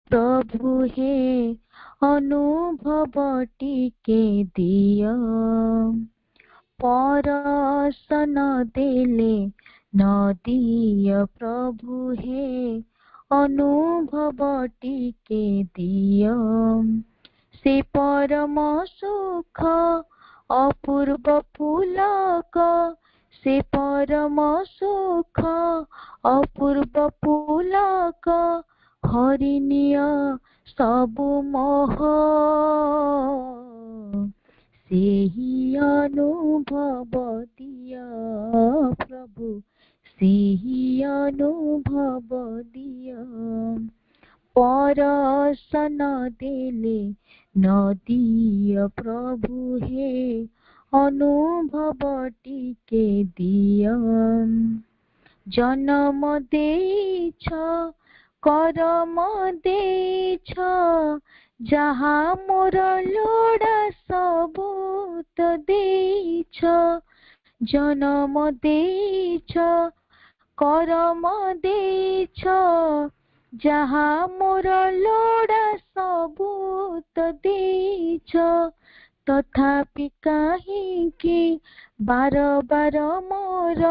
प्रभु हे अनुभव टिके दिय परसन देले नदिय प्रभु हे अनुभव टिके दिय से परम सुख अपूर्व पुलक से परम सुख अपूर्व पुलक हरिनिय सबु मोह सेहि अनुभव दिय प्रभु सेहि अनुभव दिय परसन देले नदिय प्रभु हे अनुभव टिके दिय जन्म देइछ करम देइछ जहा मोर लोड़ा सबूत देइछ जन्म देइछ करम देइछ जहा मोर लोड़ा सबूत देइछ तथापि काहेकि बार बार मोर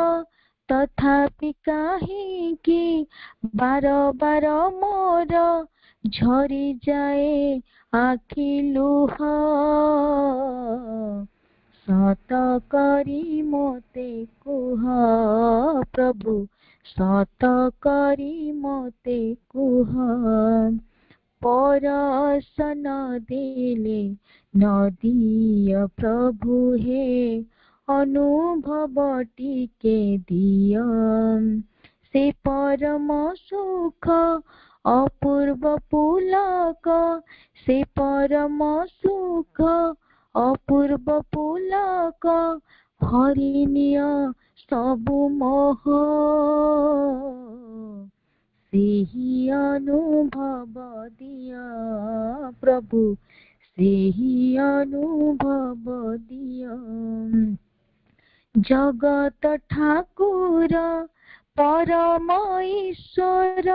तथापि काहेकि बार बार मोर झरी जाए आखि लुह सत करी मोते कुह प्रभु सत करी मोते कुह परसन देले नदिय प्रभु हे अनुभव टिके दिय से परम सुख अपूर्व पुलक से परम सुख अपूर्व पुलक हरिनिय सबु मोह सेहि अनुभव दिय प्रभु सेहि अनुभव दिय जगत ठाकुर परम ईश्वर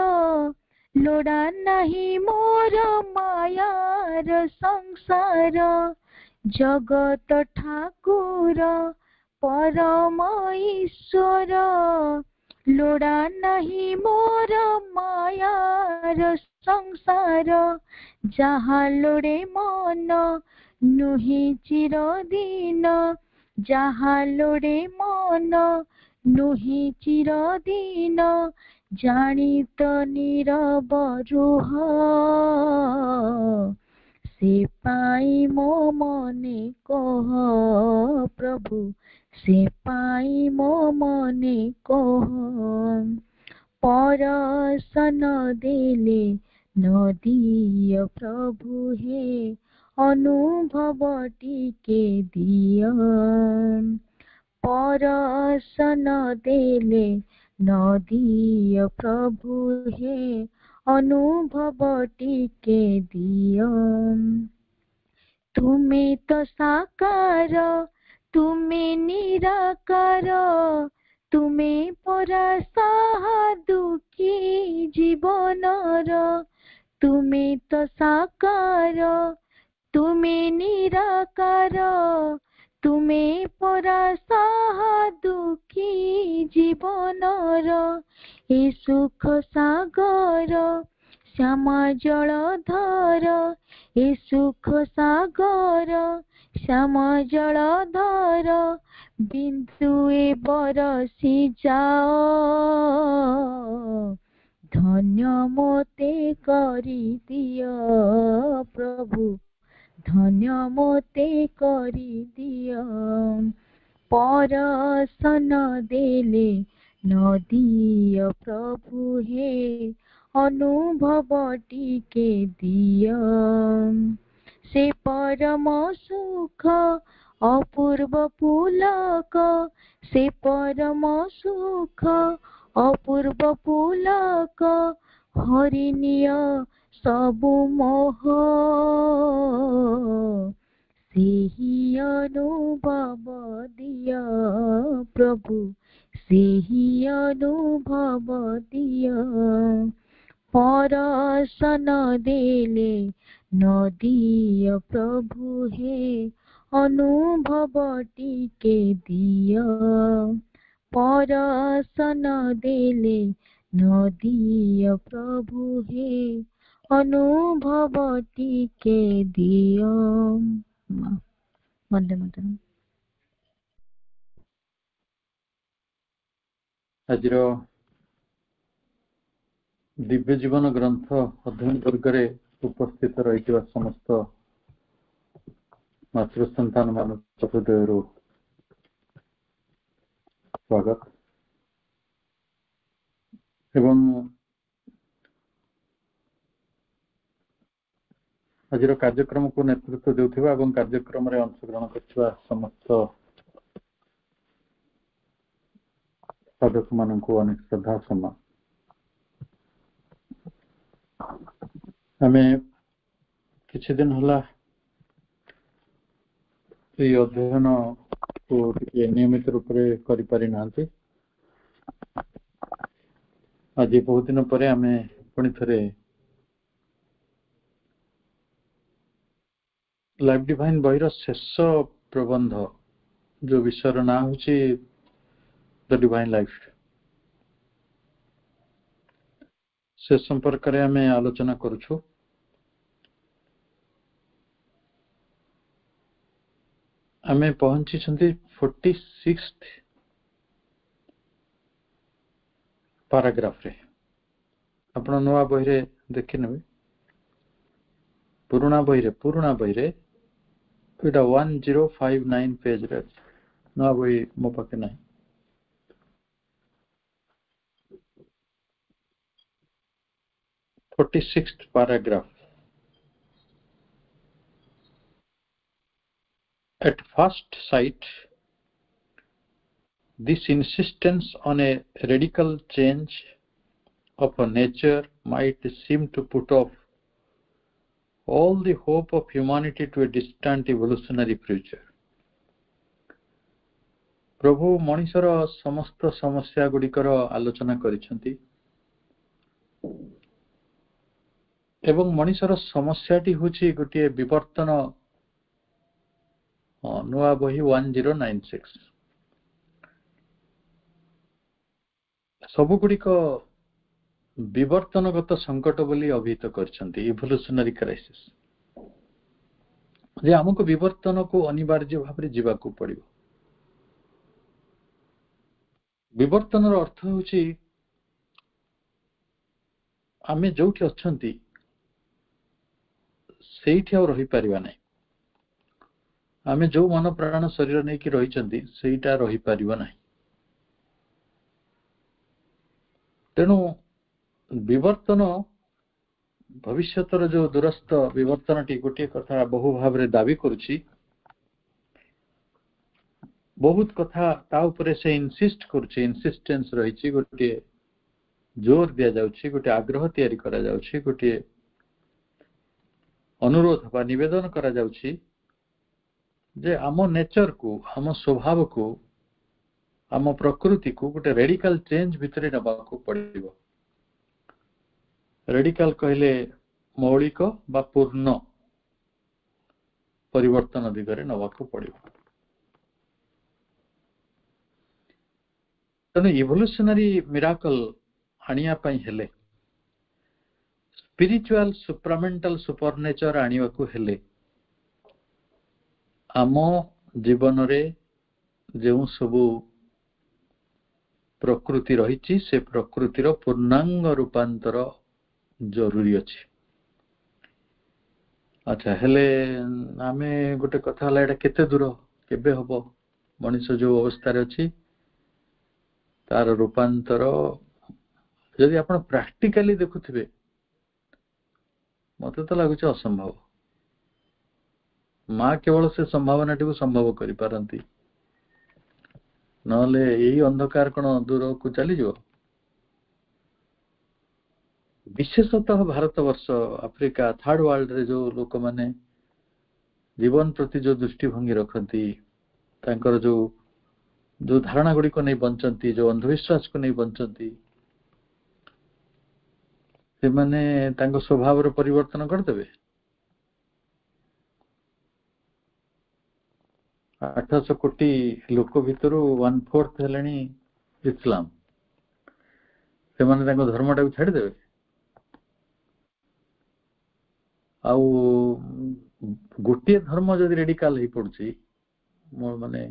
लोड़ा नहीं मोर मायार संसार जगत ठाकुर परम ईश्वर लोड़ा नहीं मोर मायार संसार जहा लोड़े मन नुहि चिरदिन जहा लोड़े मन नुहि चिरदिन जानी तो नीरव रुह से पाई मो मने कह प्रभु से पाई मो मने कह परसन देले नदिय प्रभु हे अनुभव टिके दिय परसन देले नदिय प्रभु हे अनुभव टिके दिय तुमे तो साकार तुमे निराकार तुमे परा साहा दुखी जीवनर तुमे तो साकार तुमे निराकार तुमे परा साहा दुखी जीवनर ए सुख सागर श्यामा जलधर ए सुख सागर श्यामा जलधर बिंदुए बरसी जाओ धन्य मोते करी दिय प्रभु धन्य मोते करी दिय परसन देले नदिय प्रभु हे अनुभव टिके दिय से परम सुख अपूर्व पुलक से परम सुख अपूर्व पुलक हरिनिय सबु मोह सेहि अनुभव दिय प्रभु सेहि अनुभव दिय ପରସନ ଦେଲେ ନଦିଅ ପ୍ରଭୁ ହେ ଅନୁଭବ ଟିକେ ଦିଅ। ପରସନ ଦେଲେ ନଦିଅ ପ୍ରଭୁ ହେ ଅନୁଭବ ଟିକେ ଦିଅ। ବନ୍ଦେ ମାତରମ୍। ଆଜିର ଦିବ୍ୟ ଜୀବନ ଗ୍ରନ୍ଥ ଅଧ୍ୟୟନ ବର୍ଗରେ ଉପସ୍ଥିତ ରହିଥିବା ସମସ୍ତ ମାତୃ ସନ୍ତାନ ମାନଙ୍କ ହୃଦୟରୁ ସ୍ୱାଗତ ଏବଂ ଆଜିର କାର୍ଯ୍ୟକ୍ରମକୁ ନେତୃତ୍ୱ ଦେଉଥିବା ଏବଂ କାର୍ଯ୍ୟକ୍ରମରେ ଅଂଶଗ୍ରହଣ କରୁଥିବା ସମସ୍ତ ସାଧକ ମାନଙ୍କୁ ଅନେକ ଶ୍ରଦ୍ଧା ସମ୍ମାନ। ଆମେ କିଛି ଦିନ ହେଲା ଏହି ଅଧ୍ୟୟନକୁ ଟିକେ ନିୟମିତ ରୂପରେ କରିପାରି ନାହାନ୍ତି। ଆଜି ବହୁତ ଦିନ ପରେ ଆମେ ପୁଣି ଥରେ ଲାଇଫ ଡିଭାଇନ ବହିର ଶେଷ ପ୍ରବନ୍ଧ ଯୋଉ ବିଷୟର ନାଁ ହେଉଛି ଦ ଡିଭାଇନ ଲାଇଫ, ସେ ସମ୍ପର୍କରେ ଆମେ ଆଲୋଚନା କରୁଛୁ। ଆମେ ପହଞ୍ଚିଛନ୍ତି 46th ପାରାଗ୍ରାଫରେ। ଆପଣ ନୂଆ ବହିରେ ଦେଖିନେବେ, ପୁରୁଣା ବହିରେ ଏଇଟା 1059 ପେଜରେ ଅଛି। ନୂଆ ବହି ମୋ ପାଖେ ନାହିଁ। Forty-sixth paragraph. At first sight, this insistence on a radical change of a nature might seem to put off all the hope of humanity to a distant evolutionary future. ପ୍ରଭୁ ମଣିଷର ସମସ୍ତ ସମସ୍ୟା ଗୁଡ଼ିକର ଆଲୋଚନା କରିଛନ୍ତି ଏବଂ ମଣିଷର ସମସ୍ୟାଟି ହେଉଛି ଗୋଟିଏ ବିବର୍ତ୍ତନ। ନୂଆ ବହି 1096 ସବୁଗୁଡ଼ିକ ବିବର୍ତ୍ତନଗତ ସଂକଟ ବୋଲି ଅଭିହିତ କରିଛନ୍ତି। ଇଭଲ୍ୟୁସନାରୀ କ୍ରାଇସିସ୍, ଯେ ଆମକୁ ବିବର୍ତ୍ତନକୁ ଅନିବାର୍ଯ୍ୟ ଭାବରେ ଯିବାକୁ ପଡ଼ିବ। ବିବର୍ତ୍ତନର ଅର୍ଥ ହେଉଛି ଆମେ ଯୋଉଠି ଅଛନ୍ତି ସେଇଠି ଆଉ ରହିପାରିବା ନାହିଁ। ଆମେ ଯୋଉ ମନ ପ୍ରାଣ ଶରୀର ନେଇକି ରହିଛନ୍ତି ସେଇଟା ରହିପାରିବ ନାହିଁ। ତେଣୁ ବିବର୍ତ୍ତନ, ଭବିଷ୍ୟତର ଯୋଉ ଦୂରସ୍ଥ ବିବର୍ତ୍ତନଟି ଗୋଟିଏ କଥା ବହୁ ଭାବରେ ଦାବି କରୁଛି, ବହୁତ କଥା ତା ଉପରେ ସେ ଇନସିଷ୍ଟ କରୁଛି। ଇନସିଷ୍ଟେନ୍ସ ରହିଛି, ଗୋଟିଏ ଜୋର ଦିଆଯାଉଛି, ଗୋଟିଏ ଆଗ୍ରହ ତିଆରି କରାଯାଉଛି, ଗୋଟିଏ ଅନୁରୋଧ ବା ନିବେଦନ କରାଯାଉଛି ଯେ ଆମ ନେଚରକୁ, ଆମ ସ୍ୱଭାବକୁ, ଆମ ପ୍ରକୃତିକୁ ଗୋଟେ ରେଡିକାଲ ଚେଞ୍ଜ ଭିତରେ ନେବାକୁ ପଡ଼ିବ। ରେଡିକାଲ କହିଲେ ମୌଳିକ ବା ପୂର୍ଣ୍ଣ ପରିବର୍ତ୍ତନ ଦିଗରେ ନେବାକୁ ପଡ଼ିବ। ତେଣୁ ଇଭଲ୍ୟୁସନାରୀ ମିରାକଲ ଆଣିବା ପାଇଁ ହେଲେ, ସ୍ପିରିଚୁଆଲ ସୁପ୍ରାମେଣ୍ଟାଲ ସୁପରନେଚର ଆଣିବାକୁ ହେଲେ, ଆମ ଜୀବନରେ ଯେଉଁ ସବୁ ପ୍ରକୃତି ରହିଛି ସେ ପ୍ରକୃତିର ପୂର୍ଣ୍ଣାଙ୍ଗ ରୂପାନ୍ତର ଜରୁରୀ ଅଛି। ଆଚ୍ଛା, ହେଲେ ଆମେ ଗୋଟେ କଥା ହେଲା, ଏଇଟା କେତେ ଦୂର, କେବେ ହବ? ମଣିଷ ଯୋଉ ଅବସ୍ଥାରେ ଅଛି ତାର ରୂପାନ୍ତର ଯଦି ଆପଣ ପ୍ରାକ୍ଟିକାଲି ଦେଖୁଥିବେ, ମତେ ତ ଲାଗୁଛି ଅସମ୍ଭବ। ମା କେବଳ ସେ ସମ୍ଭାବନାଟିକୁ ସମ୍ଭବ କରିପାରନ୍ତି, ନହେଲେ ଏଇ ଅନ୍ଧକାର କଣ ଦୂରକୁ ଚାଲିଯିବ? ବିଶେଷତଃ ଭାରତବର୍ଷ, ଆଫ୍ରିକା, ଥାର୍ଡ ୱାର୍ଲଡରେ ଯୋଉ ଲୋକମାନେ ଜୀବନ ପ୍ରତି ଯୋଉ ଦୃଷ୍ଟିଭଙ୍ଗୀ ରଖନ୍ତି, ତାଙ୍କର ଯୋଉ ଧାରଣା ଗୁଡ଼ିକ ନେଇ ବଞ୍ଚନ୍ତି, ଯୋଉ ଅନ୍ଧବିଶ୍ୱାସକୁ ନେଇ ବଞ୍ଚନ୍ତି, ସେମାନେ ତାଙ୍କ ସ୍ୱଭାବର ପରିବର୍ତ୍ତନ କରିଦେବେ। 800 କୋଟି ଲୋକ ଭିତରୁ 1/4 ହେଲେଣି ଇସଲାମ। ସେମାନେ ତାଙ୍କ ଧର୍ମଟାକୁ ଛାଡ଼ିଦେବେ। ଆଉ ଗୋଟିଏ ଧର୍ମ ଯଦି ରେଡିକାଲ ହେଇ ପଡୁଛି, ମାନେ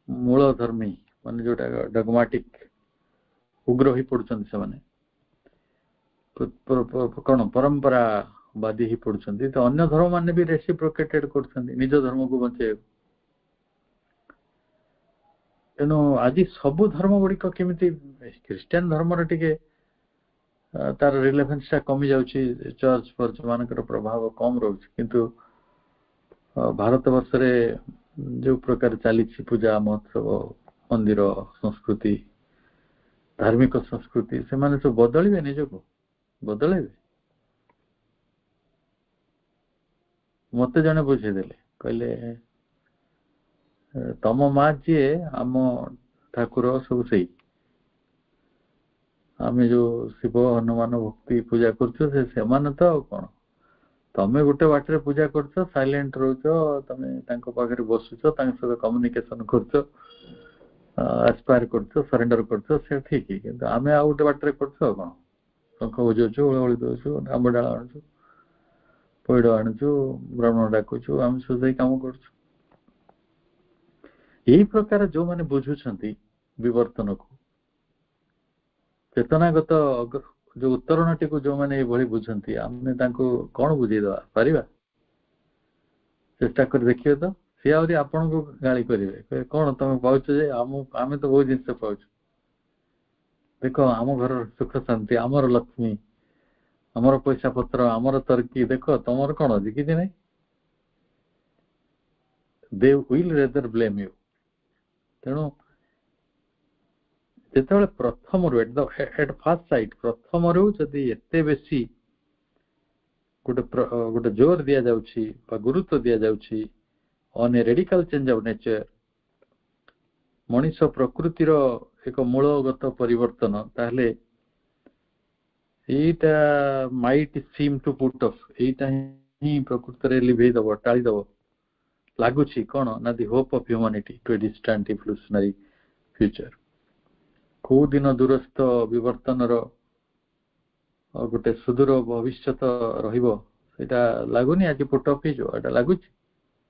ମୂଳ ଧର୍ମୀ, ମାନେ ଯୋଉଟା ଡଗମାଟିକ ଉଗ୍ର ହେଇ ପଡୁଛନ୍ତି, ସେମାନେ କଣ ପରମ୍ପରାବାଦୀ ହେଇ ପଡୁଛନ୍ତି, ତ ଅନ୍ୟ ଧର୍ମ ମାନେ ବି ରେସିପ୍ରୋକେଟେଡ କରୁଛନ୍ତି ନିଜ ଧର୍ମକୁ ବଞ୍ଚେଇବାକୁ। ତେଣୁ ଆଜି ସବୁ ଧର୍ମ ଗୁଡିକ କେମିତି, ଖ୍ରୀଷ୍ଟିଆନ ଧର୍ମର ଟିକେ ତାର ରିଲେଭେନ୍ସ ଟା କମି ଯାଉଛି, ଚର୍ଚ୍ଚ ଫର୍ଚ୍ଚ ମାନଙ୍କର ପ୍ରଭାବ କମ ରହୁଛି, କିନ୍ତୁ ଭାରତ ବର୍ଷରେ ଯୋଉ ପ୍ରକାର ଚାଲିଛି ପୂଜା ମହୋତ୍ସବ, ମନ୍ଦିର ସଂସ୍କୃତି, ଧାର୍ମିକ ସଂସ୍କୃତି, ସେମାନେ ସବୁ ବଦଳିବେ, ନିଜକୁ ବଦଳେଇବେ। ମତେ ଜଣେ ବୁଝେଇଦେଲେ, କହିଲେ ତମ ମା ଯିଏ ଆମ ଠାକୁର ସବୁ ସେଇ, ଆମେ ଯୋଉ ଶିବ ହନୁମାନ ଭକ୍ତି ପୂଜା କରୁଛୁ ସେମାନେ ତ ଆଉ କଣ, ତମେ ଗୋଟେ ବାଟରେ ପୂଜା କରୁଛ, ସାଇଲେଣ୍ଟ ରହୁଛ, ତମେ ତାଙ୍କ ପାଖରେ ବସୁଛ, ତାଙ୍କ ସହିତ କମ୍ୟୁନିକେସନ କରୁଛ, ଆସ୍ପାୟାର କରୁଛ, ସରେଣ୍ଡର କରୁଛ, ସେ ଠିକ, କିନ୍ତୁ ଆମେ ଆଉ ଗୋଟେ ବାଟରେ କରୁଛୁ ଆଉ କଣ, ଶଙ୍ଖ ବଜାଉଛୁ, ହୁଳହୁଳି ଦଉଛୁ, ଆମ୍ବ ଡାଳ ଆଣୁଛୁ, ପଇଡ଼ ଆଣୁଛୁ, ବ୍ରାହ୍ମଣ ଡାକୁଛୁ, ଆମେ ସବୁ ସେଇ କାମ କରୁଛୁ। ଏହି ପ୍ରକାର ଯୋଉମାନେ ବୁଝୁଛନ୍ତି ବିବର୍ତ୍ତନକୁ, ଚେତନାଗତ ଯୋଉ ଉତ୍ତରଣଟିକୁ ଯୋଉମାନେ ଏଇଭଳି ବୁଝନ୍ତି, ଆମେ ତାଙ୍କୁ କଣ ବୁଝେଇଦବା ପାରିବା? ଚେଷ୍ଟା କରି ଦେଖିବେ ତ। ସିଏ ଆହୁରି ଆପଣଙ୍କୁ ଗାଳି କରିବେ, କଣ ତମେ ପାଉଛ ଯେ, ଆମେ ତ ବହୁତ ଜିନିଷ ପାଉଛୁ, ଦେଖ ଆମ ଘରର ସୁଖ ଶାନ୍ତି, ଆମର ଲକ୍ଷ୍ମୀ, ଆମର ପଇସା ପତ୍ର, ଆମର ତର୍କି, ଦେଖ ତମର କଣ ଅଛି? କିଛି ନାହିଁ। they will rather blame you। ତେଣୁ ଯେତେବେଳେ ପ୍ରଥମରୁ at first sight ପ୍ରଥମରୁ ଯଦି ଏତେ ବେଶୀ ଗୋଟେ ଜୋର ଦିଆଯାଉଛି ବା ଗୁରୁତ୍ୱ ଦିଆଯାଉଛି on a radical change of nature, ମଣିଷ ପ୍ରକୃତିର ଏକ ମୂଳଗତ ପରିବର୍ତ୍ତନ, ତାହେଲେ ଏଇଟା might seem to put off, ଏଇଟା ହିଁ ପ୍ରକୃତରେ ଲିଭେଇ ଦବ, ଟାଳି ଦବ ଲାଗୁଛି କଣ ନା the hope of humanity to a distant evolutionary future। କୋଉ ଦିନ ଦୂରସ୍ଥ ବିବର୍ତ୍ତନର ଗୋଟେ ସୁଦୂର ଭବିଷ୍ୟତ ରହିବ, ସେଇଟା ଲାଗୁନି ଆଜି ପୁଟ୍ ଅଫ୍ ହେଇଯିବ, ଏଇଟା ଲାଗୁଛି,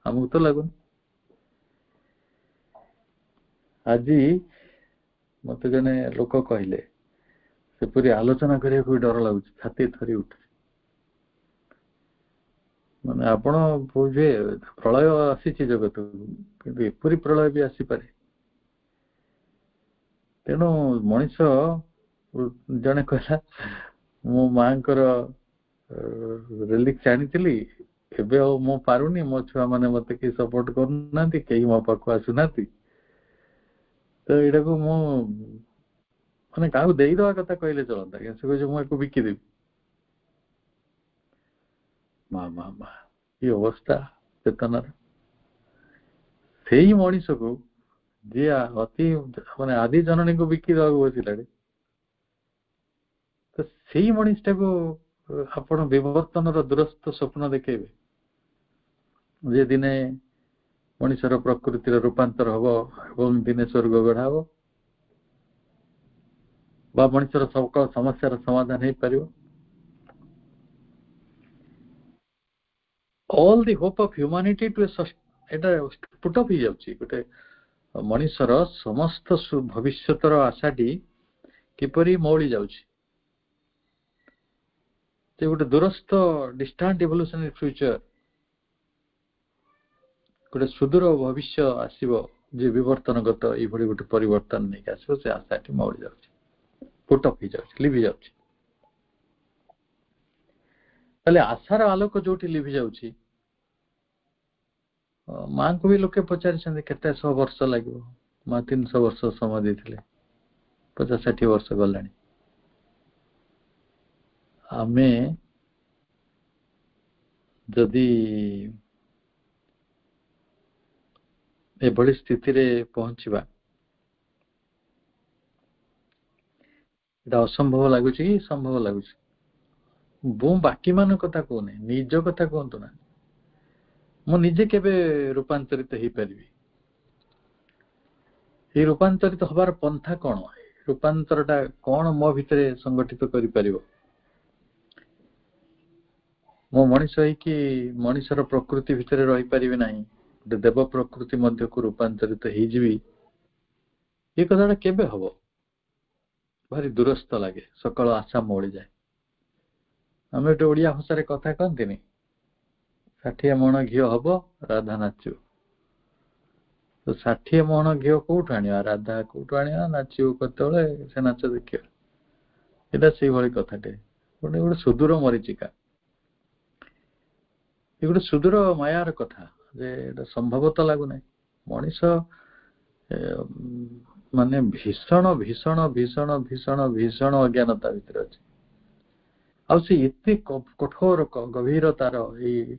ଆମକୁ ତ ଲାଗୁନି। ଆଜି ମତେ ଜଣେ ଲୋକ କହିଲେ, ସେପରି ଆଲୋଚନା କରିବାକୁ ବି ଡର ଲାଗୁଛି, ଛାତି ଥରି ଉଠୁଛି। ମାନେ ଆପଣ ବୁଝେ ପ୍ରଳୟ ଆସିଛି ଜଗତକୁ, କିନ୍ତୁ ଏପରି ପ୍ରଳୟ ବି ଆସିପାରେ। ତେଣୁ ମଣିଷ, ଜଣେ କହିଲା ମୋ ମାଙ୍କର ରିଲିକ୍ସ ଆଣିଥିଲି, ଏବେ ଆଉ ମୁଁ ପାରୁନି, ମୋ ଛୁଆ ମାନେ ମତେ କେହି ସପୋର୍ଟ କରୁନାହାନ୍ତି, କେହି ମୋ ପାଖକୁ ଆସୁନାହାନ୍ତି, ତ ଏଇଟାକୁ ମୁଁ ମାନେ କାହାକୁ ଦେଇଦବା କଥା କହିଲେ ଚଳନ୍ତା, ସେ କହୁଛି ମୁଁ ଏକୁ ବିକିଦେବି। ମା ଏ ଅବସ୍ଥା ଚେତନାର। ସେଇ ମଣିଷକୁ ଯିଏ ଅତି ମାନେ ଆଦି ଜନନୀକୁ ବିକି ଦେବାକୁ ବସିଲାଣି, ତ ସେଇ ମଣିଷଟାକୁ ଆପଣ ବିବର୍ତ୍ତନର ଦୂରସ୍ଥ ସ୍ୱପ୍ନ ଦେଖେଇବେ ଯେ ଦିନେ ମଣିଷର ପ୍ରକୃତିର ରୂପାନ୍ତର ହବ ଏବଂ ଦିନେ ସ୍ୱର୍ଗ ଗଢା ହବ ବା ମଣିଷର ସକଳ ସମସ୍ୟାର ସମାଧାନ ହେଇପାରିବ। all the hope of humanity to ଏଟା ପୁଟ୍ ଅଫ୍ ହେଇଯାଉଛି। ଗୋଟେ ମଣିଷର ସମସ୍ତ ଭବିଷ୍ୟତର ଆଶାଟି କିପରି ମଉଳି ଯାଉଛି, ଯେ ଗୋଟେ ଦୂରସ୍ଥ ଡିଷ୍ଟାଣ୍ଟ ଇଭଲ୍ୟୁସନାରୀ ଫ୍ୟୁଚର, ଗୋଟେ ସୁଦୂର ଭବିଷ୍ୟ ଆସିବ, ଯେ ବିବର୍ତ୍ତନଗତ ଏଇଭଳି ଗୋଟେ ପରିବର୍ତ୍ତନ ନେଇକି ଆସିବ, ସେ ଆଶାଟି ମଉଳି ଯାଉଛି, ପୁଟ୍ ଅଫ୍ ହେଇଯାଉଛି, ଲିଭି ଯାଉଛି। ତାହେଲେ ଆଶାର ଆଲୋକ ଯୋଉଠି ଲିଭି ଯାଉଛି, ମାଙ୍କୁ ବି ଲୋକେ ପଚାରିଛନ୍ତି କେତେ 100 ବର୍ଷ ଲାଗିବ, ମା 300 ବର୍ଷ ସମୟ ଦେଇଥିଲେ, 50-60 ବର୍ଷ ଗଲାଣି। ଆମେ ଯଦି ଏଭଳି ସ୍ଥିତିରେ ପହଞ୍ଚିବା, ଏଟା ଅସମ୍ଭବ ଲାଗୁଛି କି ସମ୍ଭବ ଲାଗୁଛି? ମୁଁ ବାକି ମାନଙ୍କ କଥା କହୁନି, ନିଜ କଥା କୁହନ୍ତୁ ନା। ମୁଁ ନିଜେ କେବେ ରୂପାନ୍ତରିତ ହେଇପାରିବି? এই ରୂପାନ୍ତରିତ ହବାର ପନ୍ଥା କଣ? ରୂପାନ୍ତରଟା କଣ ମୋ ଭିତରେ ସଂଗଠିତ କରିପାରିବ? ମୁଁ ମଣିଷ ହେଇକି ମଣିଷର ପ୍ରକୃତି ଭିତରେ ରହିପାରିବି ନାହିଁ, ଗୋଟେ ଦେବ ପ୍ରକୃତି ମଧ୍ୟକୁ ରୂପାନ୍ତରିତ ହେଇଯିବି, ଏ କଥାଟା କେବେ ହବ? ଭାରି ଦୂରସ୍ଥ ଲାଗେ, ସକାଳ ଆଶା ମଉଳିଯାଏ। ଆମେ ଗୋଟେ ଓଡିଆ ଭାଷାରେ କଥା କହନ୍ତିନି, 60 ମଣ ଘିଅ ହବ ରାଧା ନାଚିବ। ତ 60 ମଣ ଘିଅ କୋଉଠୁ ଆଣିବା? ରାଧା କୋଉଠୁ ଆଣିବା? ନାଚିବ କେତେବେଳେ? ସେ ନାଚ ଦେଖିବା। ଏଇଟା ସେଇଭଳି କଥାଟେ, ଗୋଟେ ଗୋଟେ ସୁଦୂର ମରିଚିକା, ଏ ଗୋଟେ ସୁଦୂର ମାୟାର କଥା, ଯେ ଏଟା ସମ୍ଭବ ତ ଲାଗୁନାହିଁ। ମଣିଷ ମାନେ ଭୀଷଣ ଭୀଷଣ ଭୀଷଣ ଭୀଷଣ ଭୀଷଣ ଅଜ୍ଞାନତା ଭିତରେ ଅଛି। ଆଉ ସେ ଏତେ କଠୋର ଗଭୀର ତାର ଏଇ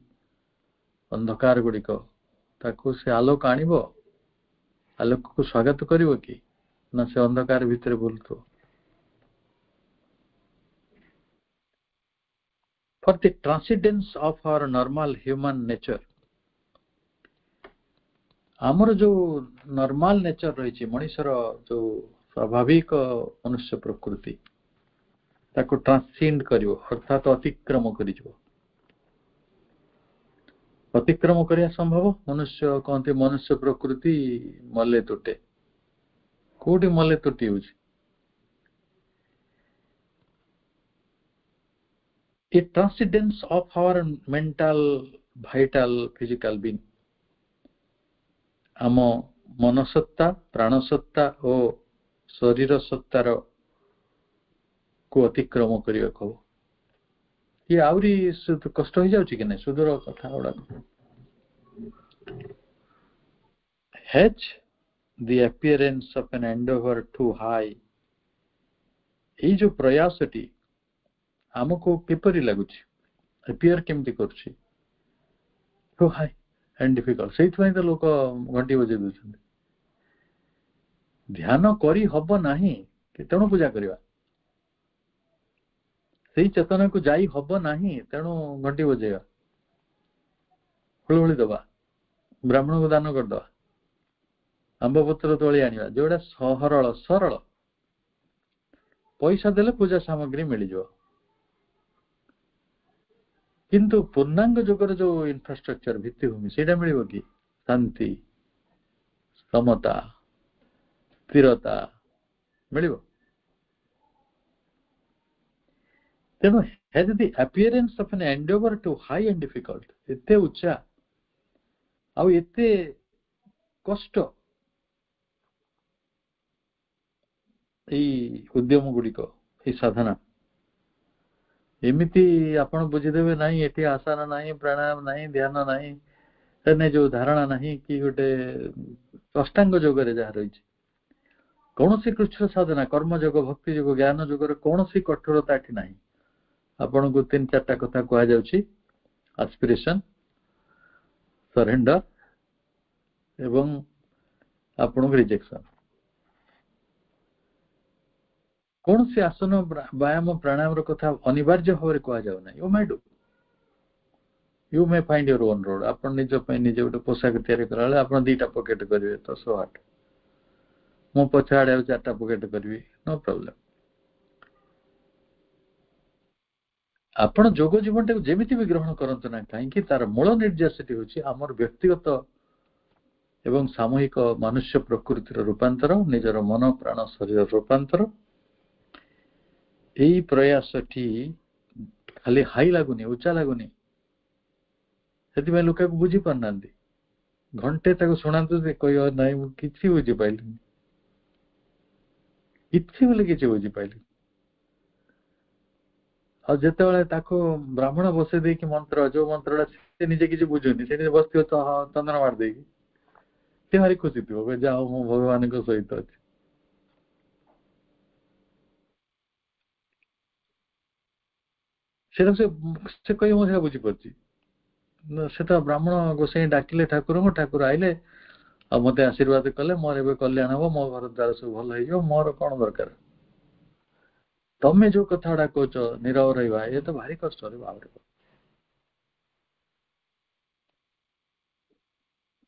ଅନ୍ଧକାର ଗୁଡିକ, ତାକୁ ସେ ଆଲୋକ ଆଣିବ? ଆଲୋକକୁ ସ୍ୱାଗତ କରିବ କି? ନା ସେ ଅନ୍ଧକାର ଭିତରେ ବୁଲୁଥିବ? For the transcendence of our normal human nature, ଆମର ଯୋଉ ନର୍ମାଲ ନେଚର ରହିଛି, ମଣିଷର ଯୋଉ ସ୍ୱାଭାବିକ ମନୁଷ୍ୟ ପ୍ରକୃତି, ତାକୁ ଟ୍ରାନ୍ସେଣ୍ଡ କରିବ, ଅର୍ଥାତ ଅତିକ୍ରମ କରିଯିବ। ଅତିକ୍ରମ କରିବା ସମ୍ଭବ? ମନୁଷ୍ୟ କହନ୍ତି ମନୁଷ୍ୟ ପ୍ରକୃତି ମଲେ ତୁଟେ। କୋଉଠି ମଲେ ତୁଟି ହଉଛି? A transcendence of our mental, vital, physical being, ଆମ ମନସତ୍ତା, ପ୍ରାଣସତ୍ତା ଓ ଶରୀର ସତ୍ତାର କୁ ଅତିକ୍ରମ କରିବାକୁ ହବ। ଇଏ ଆହୁରି କଷ୍ଟ ହେଇଯାଉଛି କି ନାହିଁ? ସୁଦୂର କଥା ଗୁଡାକ। Has the appearance of an endeavor too high, ଏଇ ଯୋଉ ପ୍ରୟାସଟି ଆମକୁ କିପରି ଲାଗୁଛି? appear କେମିତି କରୁଛି? too high and difficult। ସେଇଥିପାଇଁ ତ ଲୋକ ଘଣ୍ଟି ବଜେଇ ଦଉଛନ୍ତି। ଧ୍ୟାନ କରି ହବ ନାହିଁ, ତେଣୁ ପୂଜା କରିବା। ସେଇ ଚେତନାକୁ ଯାଇ ହବ ନାହିଁ, ତେଣୁ ଘଣ୍ଟି ବଜେଇବା, ହୁଳହୁଳି ଦବା, ବ୍ରାହ୍ମଣକୁ ଦାନ କରିଦବା, ଆମ୍ବପତ୍ର ତୋଳି ଆଣିବା, ଯୋଉଟା ସରଳ। ପଇସା ଦେଲେ ପୂଜା ସାମଗ୍ରୀ ମିଳିଯିବ। କିନ୍ତୁ ପୂର୍ଣ୍ଣାଙ୍ଗ ଯୁଗର ଯୋଉ ଇନଫ୍ରାଷ୍ଟ୍ରକ୍ଚର, ଭିତ୍ତିଭୂମି, ସେଇଟା ମିଳିବ କି? ଶାନ୍ତି, ସମତା, ସ୍ଥିରତା ମିଳିବ? ତେଣୁ has the appearance of an endeavor too high and difficult, ଏତେ ଉଚ୍ଚା ଆଉ ଏତେ କଷ୍ଟ ଏଇ ଉଦ୍ୟମ ଗୁଡିକ, ଏଇ ସାଧନା, ଏମିତି ଆପଣ ବୁଝିଦେବେ ନାହିଁ ଏଠି ଆସନ ନାହିଁ, ପ୍ରାଣାୟାମ ନାହିଁ, ଧ୍ୟାନ ନାହିଁ, ଯୋଉ ଧାରଣା ନାହିଁ, କି ଗୋଟେ ଅଷ୍ଟାଙ୍ଗ ଯୋଗରେ ଯାହା ରହିଛି, କୌଣସି କୃଚ୍ଛ ସାଧନା, କର୍ମଯୋଗ, ଭକ୍ତି ଯୋଗ, ଜ୍ଞାନ ଯୋଗରେ କୌଣସି କଠୋରତା ଏଠି ନାହିଁ। ଆପଣଙ୍କୁ 3-4ଟା କଥା କୁହାଯାଉଛି, ଆସ୍ପିରେସନ, ସରେଣ୍ଡର ଏବଂ ଆପଣଙ୍କୁ ରିଜେକ୍ସନ। କୌଣସି ଆସନ, ବ୍ୟାୟାମ, ପ୍ରାଣାୟାମର କଥା ଅନିବାର୍ଯ୍ୟ ଭାବରେ କୁହାଯାଉ ନାହିଁ। you may find your own road। ଆପଣ ନିଜ ପାଇଁ ନିଜେ ଗୋଟେ ପୋଷାକ ତିଆରି କଲାବେଳେ ଆପଣ 2ଟା ପକେଟ କରିବେ, ତ so what? ମୁଁ ପଛ ଆଡେ ଆଉ 4ଟା ପକେଟ କରିବି, ନୋ ପ୍ରୋବ୍ଲେମ। ଆପଣ ଯୋଗ ଜୀବନଟାକୁ ଯେମିତି ବି ଗ୍ରହଣ କରନ୍ତୁ ନା କାହିଁକି, ତାର ମୂଳ ନିର୍ଦ୍ଦେଶଟି ହେଉଛି ଆମର ବ୍ୟକ୍ତିଗତ ଏବଂ ସାମୂହିକ ମନୁଷ୍ୟ ପ୍ରକୃତିର ରୂପାନ୍ତର, ନିଜର ମନ, ପ୍ରାଣ, ଶରୀର ରୂପାନ୍ତର। ଏଇ ପ୍ରୟାସଟି ଖାଲି ହାଇ ଲାଗୁନି, ଉଚ୍ଚା ଲାଗୁନି, ସେଥିପାଇଁ ଲୋକ ବୁଝି ପାରୁନାହାନ୍ତି। ଘଣ୍ଟେ ତାକୁ ଶୁଣାନ୍ତୁ, ସେ କହିବ ନାହିଁ ମୁଁ କିଛି ବୁଝିପାରିଲିନି, କିଛି ବୋଲି କିଛି ବୁଝିପାରିଲିନି। ଆଉ ଯେତେବେଳେ ତାକୁ ବ୍ରାହ୍ମଣ ବସେଇ ଦେଇକି ମନ୍ତ୍ର, ଯୋଉ ମନ୍ତ୍ରଟା ସେ ନିଜେ କିଛି ବୁଝୁନି, ସେଠି ବସିଥିବ ଚନ୍ଦନ ମାରି ଦେଇକି, ସେ ଭାରି ଖୁସି ଥିବ, ଯାହା ହଉ ମୁଁ ଭଗବାନଙ୍କ ସହିତ ଅଛି। ସେଟା ସେ କହିବ ମୁଁ ସେଟା ବୁଝିପାରୁଛି। ସେଟା ବ୍ରାହ୍ମଣ ଗୋସାଇଁ ଡାକିଲେ ଠାକୁରଙ୍କୁ, ଠାକୁର ଆଇଲେ ଆଉ ମତେ ଆଶୀର୍ବାଦ କଲେ, ମୋର ଏବେ କଲ୍ୟାଣ ହବ, ମୋ ଘର ଦ୍ୱାର ସବୁ ଭଲ ହେଇଯିବ, ମୋର କଣ ଦରକାର? ତମେ ଯୋଉ କଥା ଗୁଡା କହୁଛ ନିରବ ରହିବା, ଏ ତ ଭାରି କଷ୍ଟ ରେ ବାବରେ।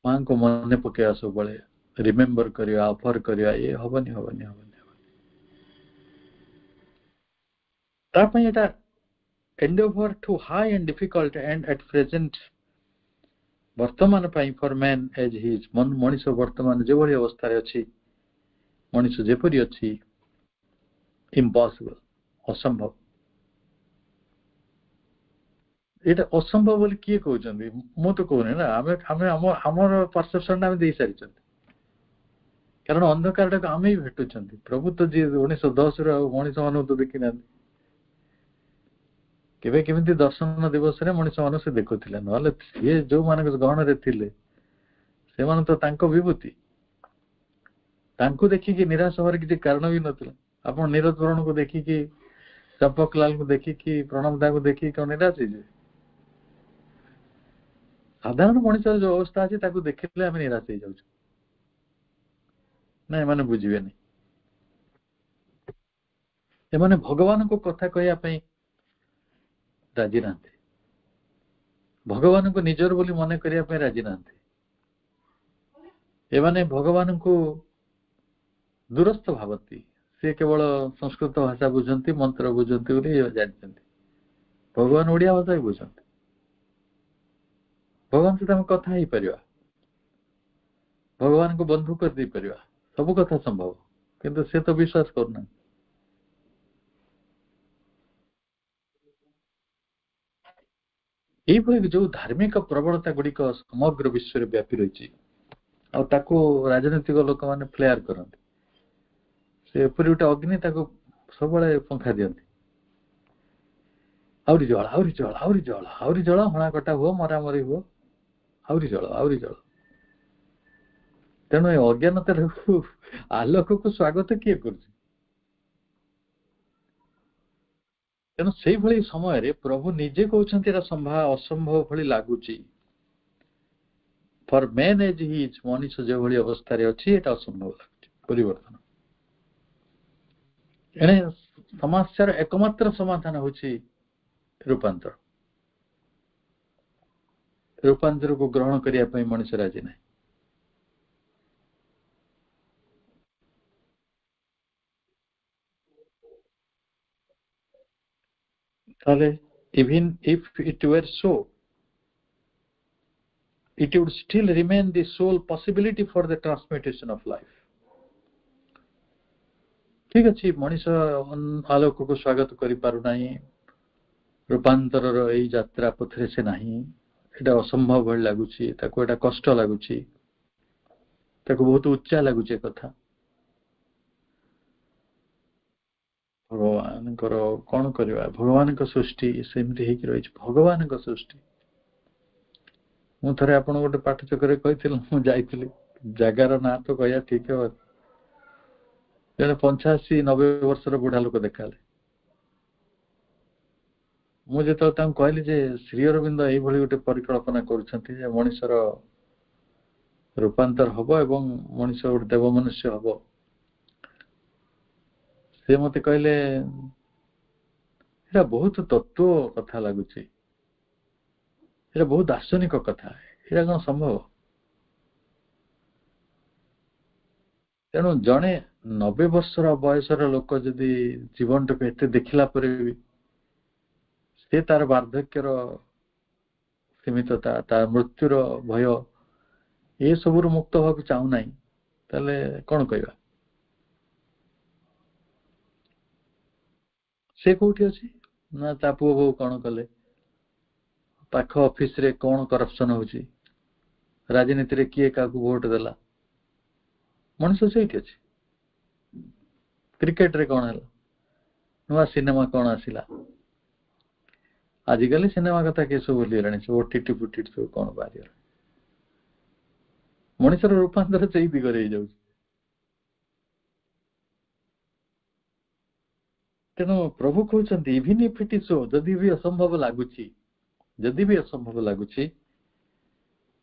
ମାଙ୍କୁ ମନେ ପକେଇବା, ସବୁବେଳେ ରିମେମ୍ବର କରିବା, ଅଫର କରିବା, ଏ ହବନି ହବନି ହବନି। ତା ପାଇଁ ଏଟା endeavor too high and difficult and at present ବର୍ତ୍ତମାନ ପାଇଁ for man as he is, ମଣିଷ ବର୍ତ୍ତମାନ ଯେଭଳି ଅବସ୍ଥାରେ ଅଛି, ମଣିଷ ଯେପରି ଅଛି, impossible, ଅସମ୍ଭବ। ଏଇଟା ଅସମ୍ଭବ ବୋଲି କିଏ କହୁଛନ୍ତି? ମୁଁ ତ କହୁନି ନା, ଆମର ପରସେପସନ ଆମେ ଦେଇ ସାରିଛନ୍ତି। କାରଣ ଅନ୍ଧକାରଟାକୁ ଆମେ ବି ଭେଟୁଛନ୍ତି। ପ୍ରଭୁ ତ ଯିଏ 1910 ଆଉ ମଣିଷ ମାନଙ୍କୁ ତ ଦେଖିନାହାନ୍ତି। କେବେ କେମିତି ଦର୍ଶନ ଦିବସରେ ମଣିଷ ମାନଙ୍କୁ ସେ ଦେଖୁଥିଲେ, ନହେଲେ ସିଏ ଯୋଉମାନଙ୍କ ଗହଣରେ ଥିଲେ ସେମାନେ ତ ତାଙ୍କ ବିଭୂତି। ତାଙ୍କୁ ଦେଖିକି ନିରାଶ ହବାର କିଛି କାରଣ ବି ନଥିଲା। ଆପଣ ନିରଜ ବରଣକୁ ଦେଖିକି, ଚମ୍ପକ ଲାଲକୁ ଦେଖିକି, ପ୍ରଣବ ଦାକୁ ଦେଖିକି କଣ ନିରାଶ ହେଇଯିବେ? ସାଧାରଣ ମଣିଷର ଯୋଉ ଅବସ୍ଥା ଅଛି ତାକୁ ଦେଖିଲେ ଆମେ ନିରାଶ ହେଇଯାଉଛୁ। ନା ଏମାନେ ବୁଝିବେନି। ଏମାନେ ଭଗବାନଙ୍କୁ କଥା କହିବା ପାଇଁ ରାଜି ନାହାନ୍ତି, ଭଗବାନଙ୍କୁ ନିଜର ବୋଲି ମନେ କରିବା ପାଇଁ ରାଜି ନାହାନ୍ତି। ଏମାନେ ଭଗବାନଙ୍କୁ ଦୂରସ୍ଥ ଭାବନ୍ତି। ସେ କେବଳ ସଂସ୍କୃତ ଭାଷା ବୁଝନ୍ତି, ମନ୍ତ୍ର ବୁଝନ୍ତି ବୋଲି ଜାଣିଛନ୍ତି। ଭଗବାନ ଓଡିଆ ଭାଷା ବି ବୁଝନ୍ତି। ଭଗବାନ ସହିତ ଆମେ କଥା ହେଇପାରିବା, ଭଗବାନଙ୍କୁ ବନ୍ଧୁ କରିଦେଇପାରିବା, ସବୁ କଥା ସମ୍ଭବ, କିନ୍ତୁ ସେ ତ ବିଶ୍ୱାସ କରୁନାହାନ୍ତି। ଏଇଭଳି ଯୋଉ ଧାର୍ମିକ ପ୍ରବଣତା ଗୁଡିକ ସମଗ୍ର ବିଶ୍ୱରେ ବ୍ୟାପି ରହିଛି, ଆଉ ତାକୁ ରାଜନୈତିକ ଲୋକମାନେ ଫ୍ଲେୟାର କରନ୍ତି। ସେ ଏପରି ଗୋଟେ ଅଗ୍ନି, ତାକୁ ସବୁବେଳେ ପଙ୍ଖା ଦିଅନ୍ତି। ଆହୁରି ଜଳ, ଆହୁରି ଜଳ, ଆହୁରି ଜଳ, ଆହୁରି ଜଳ, ହଣା କଟା ହୁଅ, ମରାମରି ହୁଅ, ଆହୁରି ଜଳ, ଆହୁରି ଜଳ। ତେଣୁ ଏ ଅଜ୍ଞାନତାର ଆଲୋକକୁ ସ୍ୱାଗତ କିଏ କରୁଛି? ତେଣୁ ସେଇଭଳି ସମୟରେ ପ୍ରଭୁ ନିଜେ କହୁଛନ୍ତି ଏଟା ଅସମ୍ଭବ ଭଳି ଲାଗୁଛି। ଫର ମ୍ୟାନ୍ ଏଜ୍ ହି ଇଜ୍, ମଣିଷ ଯେଭଳି ଅବସ୍ଥାରେ ଅଛି ଏଟା ଅସମ୍ଭବ ଲାଗୁଛି। ପରିବର୍ତ୍ତନ ଏଣେ ସମସ୍ୟାର ଏକମାତ୍ର ସମାଧାନ ହଉଛି ରୂପାନ୍ତର। ରୂପାନ୍ତରକୁ ଗ୍ରହଣ କରିବା ପାଇଁ ମଣିଷ ରାଜି ନାହିଁ। ତାହେଲେ even if it were so, it would still remain the sole possibility for the transmutation of life. ଠିକ ଅଛି, ମଣିଷ ଆଲୋକକୁ ସ୍ୱାଗତ କରିପାରୁନାହିଁ, ରୂପାନ୍ତରର ଏଇ ଯାତ୍ରା ପଥରେ ସେ ନାହିଁ, ଏଟା ଅସମ୍ଭବ ଭଳି ଲାଗୁଛି, ତାକୁ ଏଟା କଷ୍ଟ ଲାଗୁଛି, ତାକୁ ବହୁତ ଉଚ୍ଚା ଲାଗୁଛି କଥା। ଭଗବାନଙ୍କର କଣ କରିବା? ଭଗବାନଙ୍କ ସୃଷ୍ଟି ସେମିତି ହେଇକି ରହିଛି, ଭଗବାନଙ୍କ ସୃଷ୍ଟି। ମୁଁ ଥରେ ଆପଣ ଗୋଟେ ପାଠଚକ୍ରରେ କହିଥିଲି, ମୁଁ ଯାଇଥିଲି, ଜାଗାର ନାଁ ତ କହିବା ଠିକ ହବ, ଜଣେ 85-90 ବର୍ଷର ବୁଢା ଲୋକ ଦେଖାହେଲେ। ମୁଁ ଯେତେବେଳେ ତାଙ୍କୁ କହିଲି ଯେ ଶ୍ରୀ ଅରବିନ୍ଦ ଏଇଭଳି ଗୋଟେ ପରିକଳ୍ପନା କରୁଛନ୍ତି ଯେ ମଣିଷର ରୂପାନ୍ତର ହବ ଏବଂ ମଣିଷ ଗୋଟେ ଦେବ ମନୁଷ୍ୟ ହବ, ସେ ମତେ କହିଲେ ଏଟା ବହୁତ ତତ୍ତ୍ୱ କଥା ଲାଗୁଛି, ଏଟା ବହୁତ ଦାର୍ଶନିକ କଥା, ଏଟା କଣ ସମ୍ଭବ? ତେଣୁ ଜଣେ 90 ବର୍ଷର ବୟସର ଲୋକ ଯଦି ଜୀବନଟାକୁ ଏତେ ଦେଖିଲା ପରେ ବି ସେ ତାର ବାର୍ଦ୍ଧକ୍ୟର ସୀମିତତା, ତାର ମୃତ୍ୟୁର ଭୟ, ଏସବୁରୁ ମୁକ୍ତ ହବାକୁ ଚାହୁଁନାହିଁ, ତାହେଲେ କଣ କହିବା? ସେ କୋଉଠି ଅଛି? ନା ତା ପୁଅ ବୋଉ କଣ କଲେ, ପାଖ ଅଫିସରେ କଣ କରପସନ ହଉଛି, ରାଜନୀତିରେ କିଏ କାହାକୁ ଭୋଟ ଦେଲା, ମଣିଷ ସେଇଠି ଅଛି। କ୍ରିକେଟରେ କଣ ହେଲା, ନୂଆ ସିନେମା କଣ ଆସିଲା, ଆଜିକାଲି ସିନେମା କଥା କିଏ ସବୁ ଭୁଲିଗଲାଣି, ସବୁ ଓଟିଟି ଫୁଟିଟି ସବୁ କଣ ବାହାରିଗଲା। ମଣିଷର ରୂପାନ୍ତର ସେଇ ଦିଗରେ ହେଇଯାଉଛି। ତେଣୁ ପ୍ରଭୁ କହୁଛନ୍ତି even if it is so, ଯଦି ବି ଅସମ୍ଭବ ଲାଗୁଛି, ଯଦି ବି ଅସମ୍ଭବ ଲାଗୁଛି,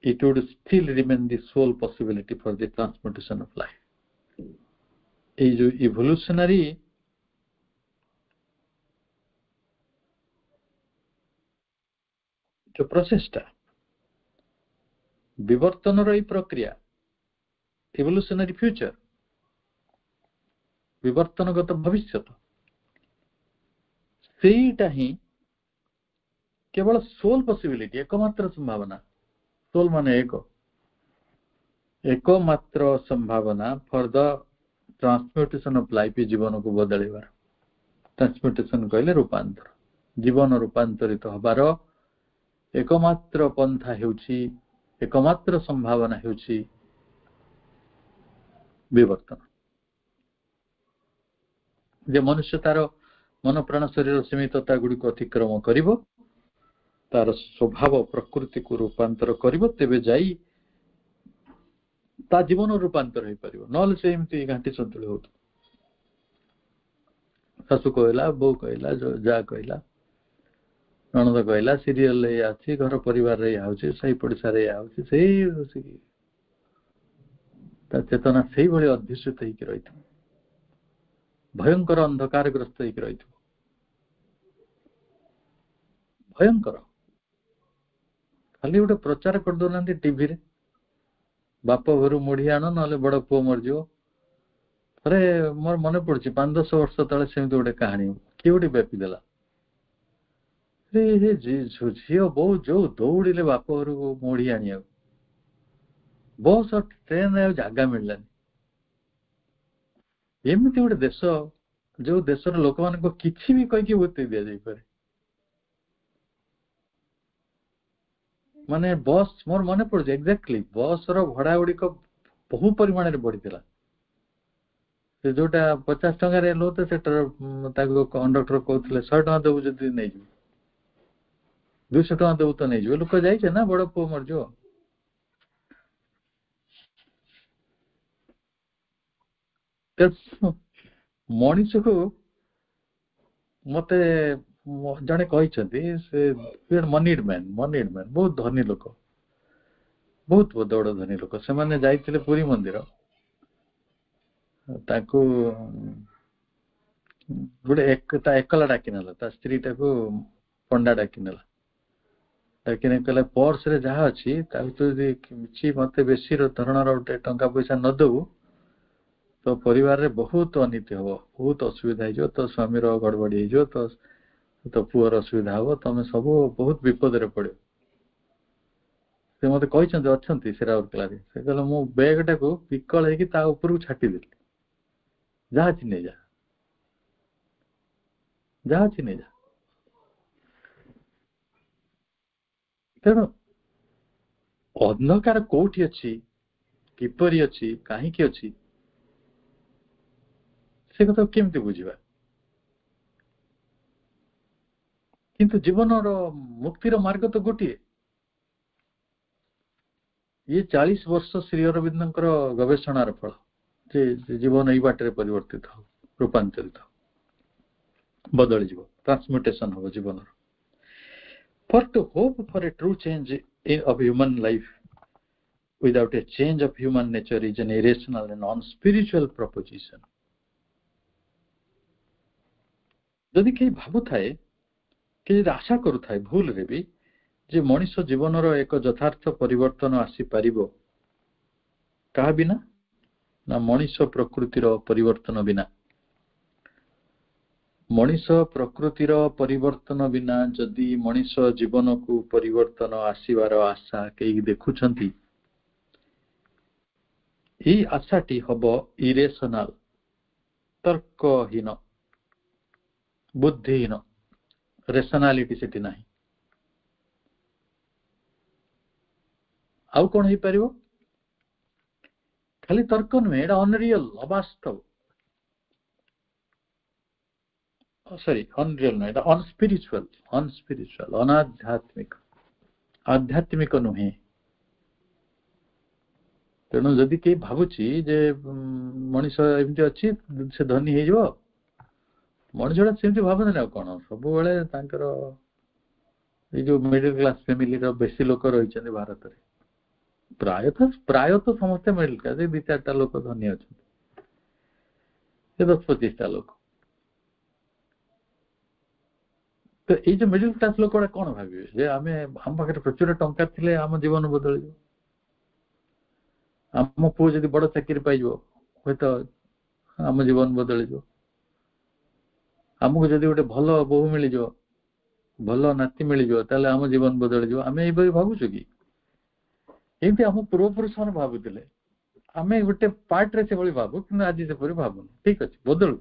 it would still remain the sole possibility for the transmutation of life. ଏଇ ଯୋଉ ଇଭଲ୍ୟୁସନାରୀ जो प्रोसेसटा विवर्तन रही प्रक्रिया इवोल्यूशनरी फ्यूचर विवर्तनगत भविष्य सेटा ही केवल सोल पॉसिबिलिटी एकमात्र संभावना सोल माने एकमात्र संभावना for the transmutation of life जीवन को बदलैबार ट्रांसम्यूटेशन कहले रूपांतर जीवन रूपांतरित हबार एकमात्र पंथा हेउची एकमात्र संभावना हेउची विवर्तन जे मनुष्य तार मन प्राण शरीर सीमितता गुड़ी को अतिक्रम करिवो तार स्वभाव प्रकृति को रूपांतर करिवो तेबे जाई ता जीवन रूपांतर हो पारिवो नले से एमती घांटी संतुल होत सासु कहला बो कहला जो जा कहला ननद कहला सीरियल रे आछि घर परिवार रे आउछि सही पड़िसा रे आउछि सही ता चेतना सही भली अध्युषित होई रही भयंकर अंधकारग्रस्त होई रही भयंकर खाली गोटे प्रचार कर दो ना टीवी रे बाप घर मुढ़ी आण ना बड़ पुओ मरजिव थे मोर मन पड़ी 5-10 वर्ष तले सेमती गोटे कहानी किए गोटे व्यापीदेला झी बो जो दौड़े बाप घर को मुढ़ी आने बस ट्रेन जगह मिललानी एमती गोटे देश जो देशर लोक मान किसी भी कहीकि बतई दि जाए माने बस मोर मन पड़े एक्जाक्टली बस भड़ा गुड़िक बहु परिमाण में बढ़ी जोटा 50 टंका लो तो कंडक्टर कहते 100 टका देव जदि नहीं 200 टका देव तो नहीं लोक जाइए ना बड़ पुओ मरज मनीष को मते जड़े कहते मनीड मैन बहुत धनी लोक बहुत बड़ धनी लोक से माने जाइथिले पुरी मंदिर ताकू गोटे एकला डाकी ना स्त्री टाकू पंडा डाकी ना डाकी कहला पर्स रे जहाँ अच्छी किसी मत बेसी धरण गोटे टंका पैसा न दबू तो परिवार रे बहुत अनीति हम बहुत असुविधा हो तो स्वामी गड़बड़ी हो तो पुअर असुविधा हम तुम सब बहुत विपद रे पड़ो से मत कहते से राउरकेला से कहले मो बैग टाक विकल हो छाटीदेली जहाँ अच्छी नहीं जहाँ अच्छी नहीं तेणु अंधकार कोठी अच्छी किपरि अच्छी कहीं अच्छी से कथा केमती बुझा किंतु जीवन मुक्तिर मार्ग तो गोटे ये 40 वर्ष श्री अरविंद गवेषणार फल जे जीवन यही बाटे परिवर्तित हो रूपांतरित हो बदल जीव ट्रांसम्यूटेशन हो जीवन for to hope for a true change of human life without a change of human nature is an irrational and non spiritual proposition जदि कहीं भावु थाए कि आशा करू थाए भूल रे भी जे मनीष जीवन एक यथार्थ परिवर्तन आसी पारिबो कहा बिना ना मनीष प्रकृतिर परिवर्तन बिना मनीष प्रकृतिर परिवर्तन बिना जदि मनीष जीवन को परिवर्तन आसीबार आशा कई देखुछंती ई आशाटी हबो इरेशनल तर्कहीन बुद्धिहीन रेशनालिटी सेठी नाही आउ कौन हो पारिबो खाली तर्क नुहे एटा अनरियल अवास्तव सॉरी अनरियल नुहे एटा अनस्पिरिचुअल अनाध्यात्मिक आध्यात्मिक नुहे तेणु जदि कई भावुची जे मनीष एमती अच्छी से धनी हो जाओ मनुष्यटा सेमती भावना ना कौन सब जो मिडिल क्लास फैमिली बेसी लोक रही भारत में प्रायतः समस्ते मिडिल क्लास 2-4टा लोक धनी अच्छा 10-25टा लोक तो ये जो मिडिल क्लास लोक कौन भावे जे आम आम पाखे प्रचुर टंका थिले आम जीवन बदल आम पुओ जदि बड़ चाकरी पाइब हे तो आम जीवन बदल आमको जदि गोटे भल बोहू मिल भल नाती मिल जाए आम जीवन बदल आम ये भावुचु कि एमती आम पूर्वपुरुष मैंने भावुले आम गोटे पार्ट रे से भावु कि आज से भावुन ठीक अच्छे बदलु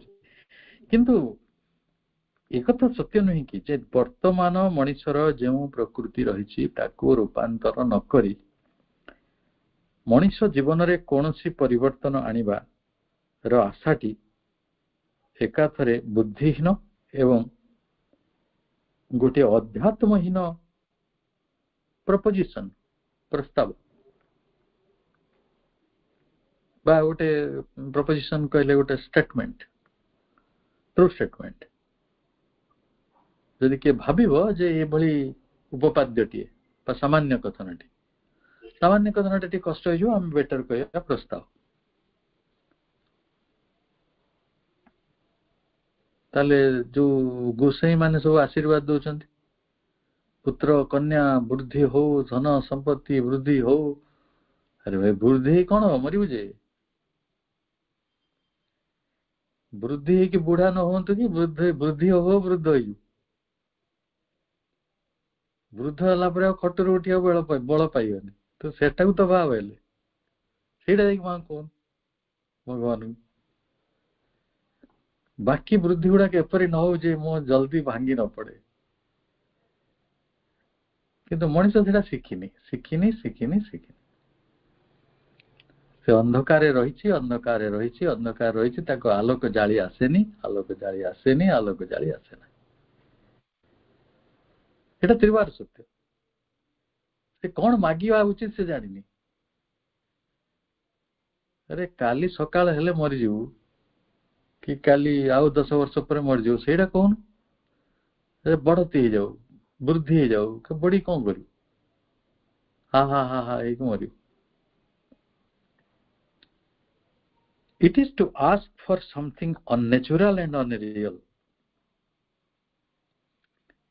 किंतु एक सत्य नुहे कि वर्तमान मनीषर जो प्रकृति रही रूपांतर नक मनीष जीवन रे कौन सी परिवर्तन आनिबार आशाटी एकाथरे बुद्धिहीन एवं गोटे अध्यात्महीन प्रपोजिशन प्रस्ताव बा गोटे प्रपोजिशन कहले गोटे स्टेटमेंट ट्रू स्टेटमेंट जदि किए भाविब जे ये भली उपपाद्यटीए सामान्य कथनटी कष्ट हो आम बेटर कहवा प्रस्ताव ताले जो गोसाई माने सब आशीर्वाद दौरान पुत्र कन्या वृद्धि हो धन संपत्ति वृद्धि हो अरे भाई वृद्धि कौन हो मरबू जे वृद्धि कि बुढ़ा न हो कि वृद्धि हो वृद्ध हो वृद्ध है खटर उठा बल पाइबनी तो सेटा तो भाव है माँ कौन भगवान बाकी वृद्धि गुड़ाक एपरी न हो जे मो जल्दी भांगी न पड़े किंतु मनीष से शिखिनी शिखिनी शिखिनी शिखिनी से अंधकार रही आलोक जाली आसेनी आलोक जाली आसेनी आलोक जाली आसेना एटा त्रिवार सत्य से कौन मागिवा उचित से जानी अरे काली सकाल हेले मरीजु कि काली आउ 10 वर्ष पर मरीजु से कौन बड़ती हो जाऊ वृद्धि हो जाऊ कि बड़ी कौन करू हा हा हा हा एक मरू it is to ask for something unnatural and unreal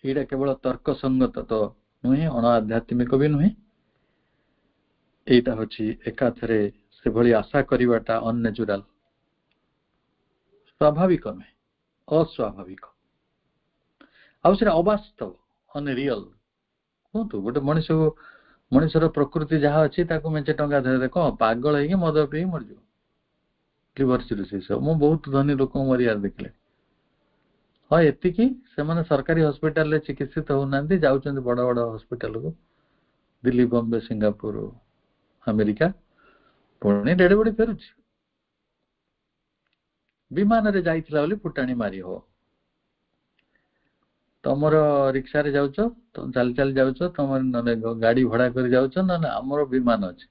ये केवल तर्क संगत तो नुहे अण आध्यात्मिक भी नुहे यहाँ हूँ एकाथरे से भली आशा करवाटा अननेचुरल स्वाभाविक नुहे अस्वाभाविक आउे अवास्तव अनरियल कहतु गोटे मनीषर प्रकृति जहाँ अच्छी मेचे टंका धरे कौन पागल है मद पी मरज लिवर सिरोसिस मु बहुत धनी लोक मरियार देखले हाँ एति से सरकारी हॉस्पिटल चिकित्सित होना जाऊँ बड़ बड़ हॉस्पिटल को दिल्ली बॉम्बे सिंगापुर अमेरिका पुणी डेढ़ बड़ी फेरुच विमान रे जाइथिला बोली फुटाणी मारी हो तमर रिक्शा रे जाउछ तो चल चल जाउछ तमर गाड़ी भाड़ा कर जाउछ ना हमर विमान अछि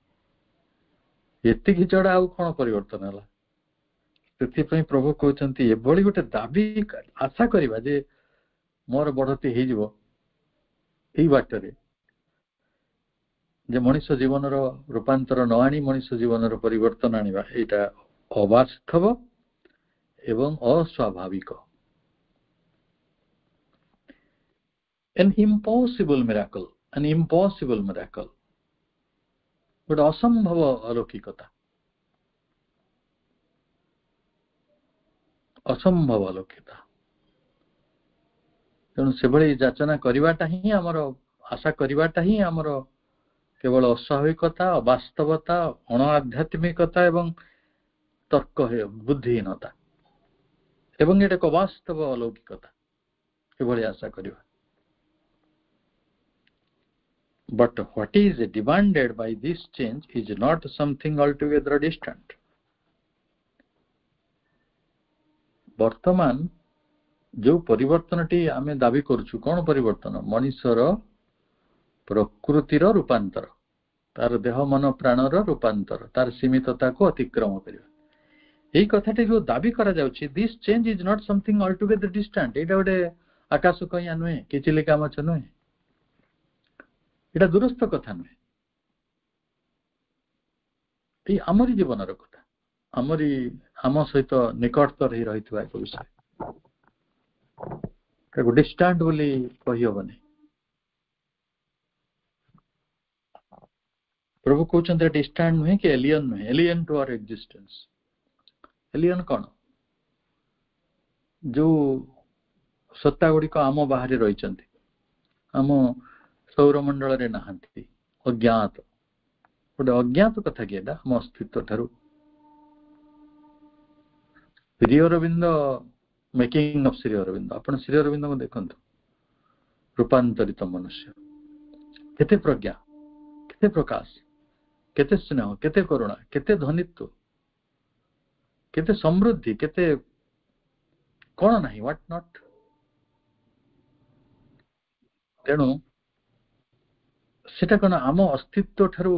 एति चढ़ा आउ कोन परिवर्तन हला से प्रभु कहते ये गोटे दाबी आशा करवा जे मोर बढ़ती हो बाटर जे मनीष जीवन रूपांतर न आनी मनीष जीवन परिवर्तन आनिबा एटा अवास्तव एवं अस्वाभाविक an impossible miracle गोटे असंभव अलौकिकता असंभव अलौकिकता तेणु से भली याचना करवाटा ही आमर आशा करवाटा ही आमर केवल अस्वाभाविकता अवास्तवता अण आध्यात्मिकता एवं तर्क बुद्धिहीनता एवं एक अवास्तव अलौकिकता ये आशा करवा but what is demanded by this change is not something altogether distant वर्तमान जो परिवर्तन टी आमे दाबी करछु कौन परिवर्तन मनीषर प्रकृतिर रूपांतर तार देह मन प्राणर रूपांतर तार सीमितता को अतिक्रम करिवा एही कथाटी जो दाबी करा जाउछि this change is not something altogether distant एटा गोटे आकाश कहिया नुहे कि चिलिका माछ नुहे एटा दूरस्थ कथा नुहे ए आमरी जीवनर कथा आमरी आम सहित निकटतर ही रही एक विषय डिस्टांट बोली कही हबनी। प्रभु कहते डिस्टांट नुहे कि एलियन नुहे, alien to our existence. Alien कौन? जो सत्ता गुड़िक आम बाहर रही, आम सौरमंडल रे नहांती, अज्ञात। गोटे अज्ञात कथा कि आम अस्तित्व ठारू। श्री अरविंद, मेकिंग ऑफ श्री अरविंद, आपण श्री अरविंद को देखंतु, रूपांतरित मनुष्य, केते प्रज्ञा, केते प्रकाश, केते स्नेह, केते करुणा, केते धनित्व, केते समृद्धि, केते कौन नहीं, व्हाट नॉट। तेणु सेटा कौन आम अस्तित्व ठारू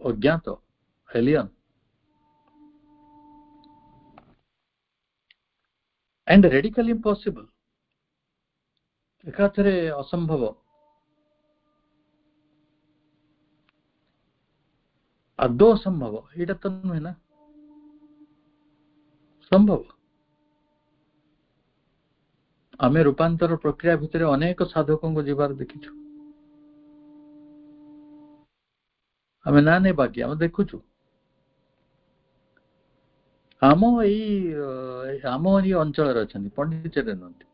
अज्ञात, एलियन एंड रेडिकली इम्पॉसिबल, एकाथरे असंभव, आदौ असंभव, एटा तो नुहे ना, संभव। आमे रूपांतर प्रक्रिया भितर अनेक साधकों को जीवार देखिछु, आमे ना नहीं बाकी आम देखुछु। आम ये अंचल अच्छा पंडिचेरी नुहति,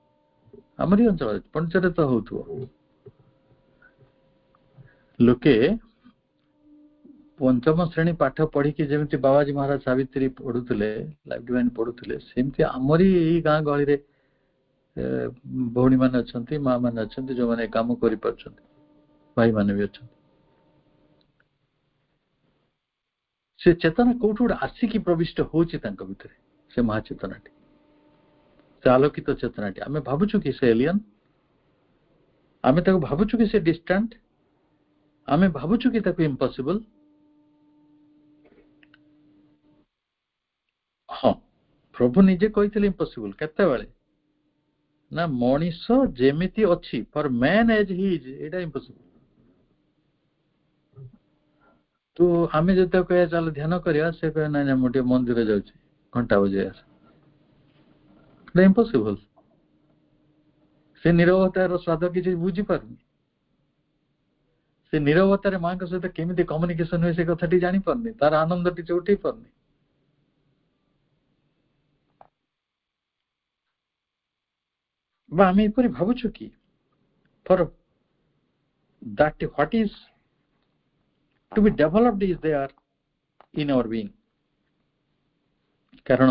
आमरी अंचल पंडिचेरी तो हो लोके पंचम श्रेणी पाठ पढ़ी जमी बाबाजी महाराज सावित्री पढ़ुले, लाइफ डिवाइन पढ़ुले, सेमती आमरी गाँ गहली रे भौणी मैंने अच्छा, माँ मैंने अच्छा, जो मैंने काम कर भाई मैंने भी अच्छा। से चेतना कौट गोटे आसिकी प्रविष्ट होची भितर, से महाचेतनाटी, से आलोकित चेतनाटी। आमे भावुछु कि से एलियन, आमे ताको भावुछु कि से डिस्टेंट, आमे भावुछु कि ताको इम्पॉसिबल। हाँ, प्रभु निजे कही इम्पॉसिबल केते बेले ना, मनीष जेमिति अच्छी for man as he is, एटा इम्पॉसिबल। तो आमे जब कह चल ध्यान करिया, से कहे ना ना मुझे मंदिर जाउछि घंटा बजे, इम्पॉसिबल। से निरवतार स्वाद किसी बुझी पारुनी, से निरवतार माँ सहित केमिति कम्युनिकेशन हुए से कथाटी जानी पारनी, तार आनंद टी उठे पारनी। आम एपरी भावुछु कि for that what is to be developed is there in our being. कारण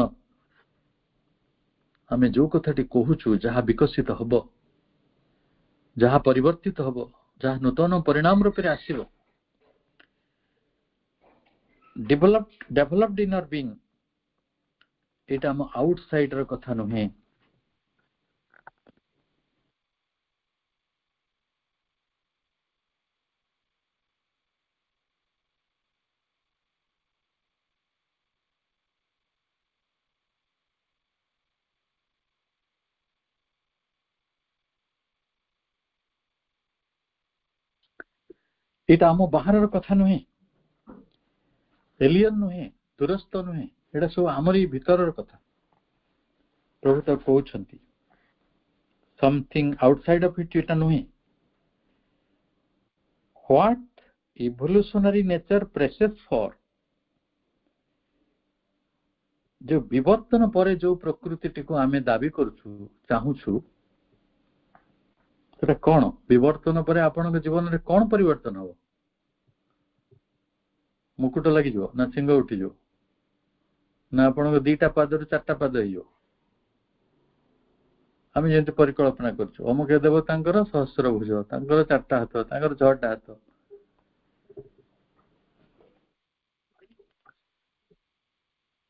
आमे जो कथाटी कहूछु, जहाँ विकसित हब, जहाँ परिवर्तित हब, जहाँ नूतन परिणाम रूप आसब, डेभलप्ड इन आवर बीइंग, एटा आम आउटसाइड र कथा नुहे। एटा आम बाहर कथा नुहे, एलियन नुहे, दूरस्थ नुहे, एटा सब आमरी भीतर कथा। प्रभु तो कहते समथिंग आउटसाइड ऑफ इट, एटा नुहे। What evolutionary nature presses for, जो विवर्तन पर जो प्रकृति को आमे दाबी करूछु, चाहूछु, सेटा कौन? विवर्तन पर आपन जीवन में कौन परिवर्तन हो? मुकुट लगी जो ना सिंह उठी जो ना आपन दीटा पाद रु चारटा पाद हो। आम जमी परिकल्पना करूँ, अमुक देवता सहस्र भुज, चारटा हाथ, छटा हाथ।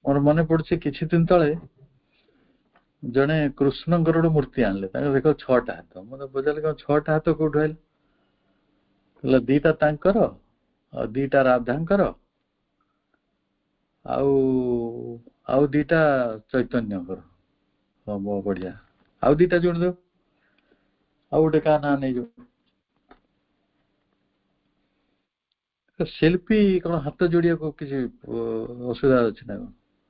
मोर मन पड़े किछि दिन तले जड़े कृष्ण गोटे मूर्ति आनले, देख 6टा हाथ। मतलब पचारे 6टा हाथ कौट आइल? दीटा तांकर, दीटा राधांकर, आउ दीटा चैतन्यकर। हाँ बहुत बढ़िया। आउ दीटा जोड़ दो, आउ गोटे क्या ना नहीं जो शिल्पी कौन हाथ जोड़िया को किसी असुविधा अच्छी ना,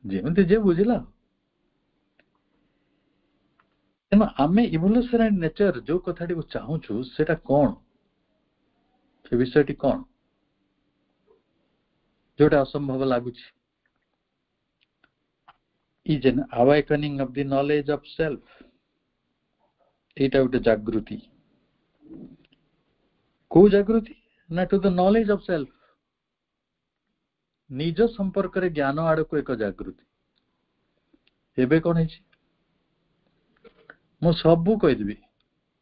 जमी जे बुझला। ତେଣୁ ଆମେ ଇଭଲ୍ୟୁସନାରୀ ନେଚର ଯୋଉ କଥାଟିକୁ ଚାହୁଁଛୁ ସେଟା କଣ, ସେ ବିଷୟଟି କଣ ଯୋଉଟା ଅସମ୍ଭବ ଲାଗୁଛି? is an awakening of the knowledge of self. ଏଇଟା ଗୋଟେ ଜାଗୃତି। କୋଉ ଜାଗୃତି? ନା to the knowledge of self, ନିଜ ସମ୍ପର୍କରେ ଜ୍ଞାନ ଆଡକୁ ଏକ ଜାଗୃତି। ଏବେ କଣ ହେଇଛି, ମୁଁ ସବୁ କହିଦେବି,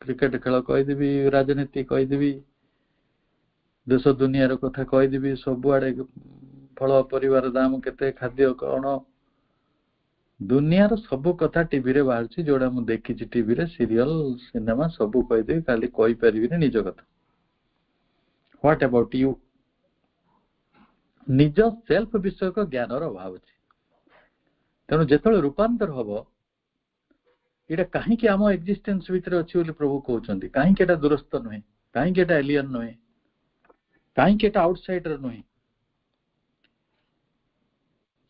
କ୍ରିକେଟ ଖେଳ କହିଦେବି, ରାଜନୀତି କହିଦେବି, ଦେଶ ଦୁନିଆର କଥା କହିଦେବି, ସବୁଆଡେ ଫଳ ପରିବାର ଦାମ କେତେ, ଖାଦ୍ୟ କଣ, ଦୁନିଆର ସବୁ କଥା ଟିଭିରେ ବାହାରୁଛି, ଯୋଉଟା ମୁଁ ଦେଖିଛି ଟିଭିରେ, ସିରିଏଲ, ସିନେମା ସବୁ କହିଦେବି, ଖାଲି କହିପାରିବିନି ନିଜ କଥା। What about you? ନିଜ ସେଲ୍ଫ ବିଷୟକ ଜ୍ଞାନର ଅଭାବ ଅଛି। ତେଣୁ ଯେତେବେଳେ ରୂପାନ୍ତର ହବ, ଏଇଟା କାହିଁକି ଆମ ଏକ୍ଜିଷ୍ଟେନ୍ସ ଭିତରେ ଅଛି ବୋଲି ପ୍ରଭୁ କହୁଛନ୍ତି, କାହିଁକି ଏଟା ଦୂରସ୍ଥ ନୁହେଁ, କାହିଁକି ଏଟା ଏଲିୟନ ନୁହେଁ, କାହିଁକି ଏଟା ଆଉଟସାଇଡର ନୁହେଁ,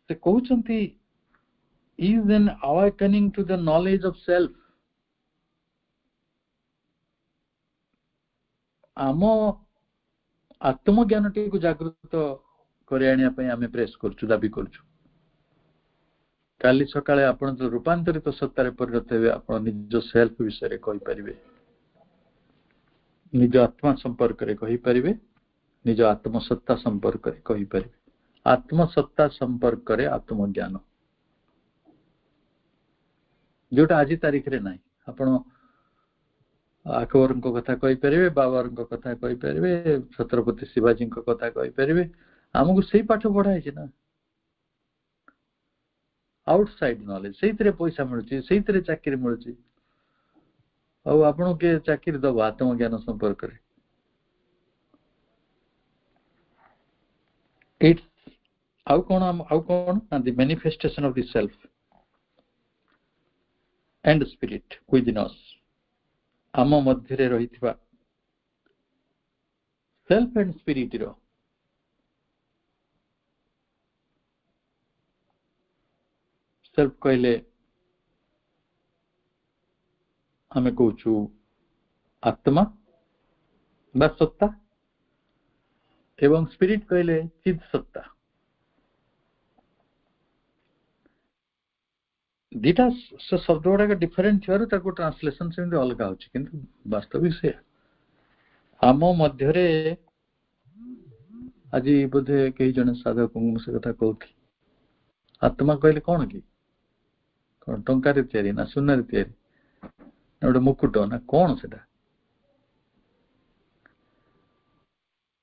ସେ କହୁଛନ୍ତି is an awakening to the knowledge of self. ଆମ ଆତ୍ମଜ୍ଞାନଟିକୁ ଜାଗୃତ କରି ଆଣିବା ପାଇଁ ଆମେ ପ୍ରେସ୍ କରୁଛୁ, ଦାବି କରୁଛୁ। କାଲି ସକାଳେ ଆପଣ ତ ରୂପାନ୍ତରିତ ସତ୍ତାରେ ପରିଣତ ହେବେ, ଆପଣ ନିଜ ସେଲ୍ଫ ବିଷୟରେ କହିପାରିବେ, ନିଜ ଆତ୍ମା ସମ୍ପର୍କରେ କହିପାରିବେ, ନିଜ ଆତ୍ମସତ୍ତା ସମ୍ପର୍କରେ କହିପାରିବେ। ଆତ୍ମସତ୍ତା ସମ୍ପର୍କରେ ଆତ୍ମଜ୍ଞାନ, ଯୋଉଟା ଆଜି ତାରିଖରେ ନାହିଁ। ଆପଣ ଆକବରଙ୍କ କଥା କହିପାରିବେ, ବାବରଙ୍କ କଥା କହିପାରିବେ, ଛତ୍ରପତି ଶିବାଜୀଙ୍କ କଥା କହିପାରିବେ, ଆମକୁ ସେଇ ପାଠ ପଢା ହେଇଛି ନା, ଆଉଟସାଇଡ ନଲେଜ, ସେଇଥିରେ ପଇସା ମିଳୁଛି, ସେଇଥିରେ ଚାକିରି ମିଳୁଛି। ଆଉ ଆପଣଙ୍କୁ କିଏ ଚାକିରି ଦବ ଆତ୍ମଜ୍ଞାନ ସମ୍ପର୍କରେ? ଆଉ କଣ ନା the manifestation of the self and spirit within us, ଆମ ମଧ୍ୟରେ ରହିଥିବା ସେଲ୍ଫ ଆଣ୍ଡ ସ୍ପିରିଟ ର ସେଲ୍ଫ କହିଲେ ଆମେ କହୁଛୁ ଆତ୍ମା ବା ସତ୍ତା, ଏବଂ ସ୍ପିରିଟ କହିଲେ ଚିତ ସତ୍ତା। ଦିଟା ଶବ୍ଦ ଗୁଡାକ ଡିଫରେଣ୍ଟ ଥିବାରୁ ତାକୁ ଟ୍ରାନ୍ସଲେସନ ସେମିତି ଅଲଗା ହଉଛି, କିନ୍ତୁ ବାସ୍ତବିକ ସେ ଆମ ମଧ୍ୟରେ। ଆଜି ବୋଧେ କେହି ଜଣେ ସାଧକଙ୍କୁ ମୁଁ ସେ କଥା କହୁଥିଲି, ଆତ୍ମା କହିଲେ କଣ କି, କଣ ଟଙ୍କାରେ ତିଆରି ନା ସୁନାରେ ତିଆରି, ନା ଗୋଟେ ମୁକୁଟ, ନା କଣ ସେଟା?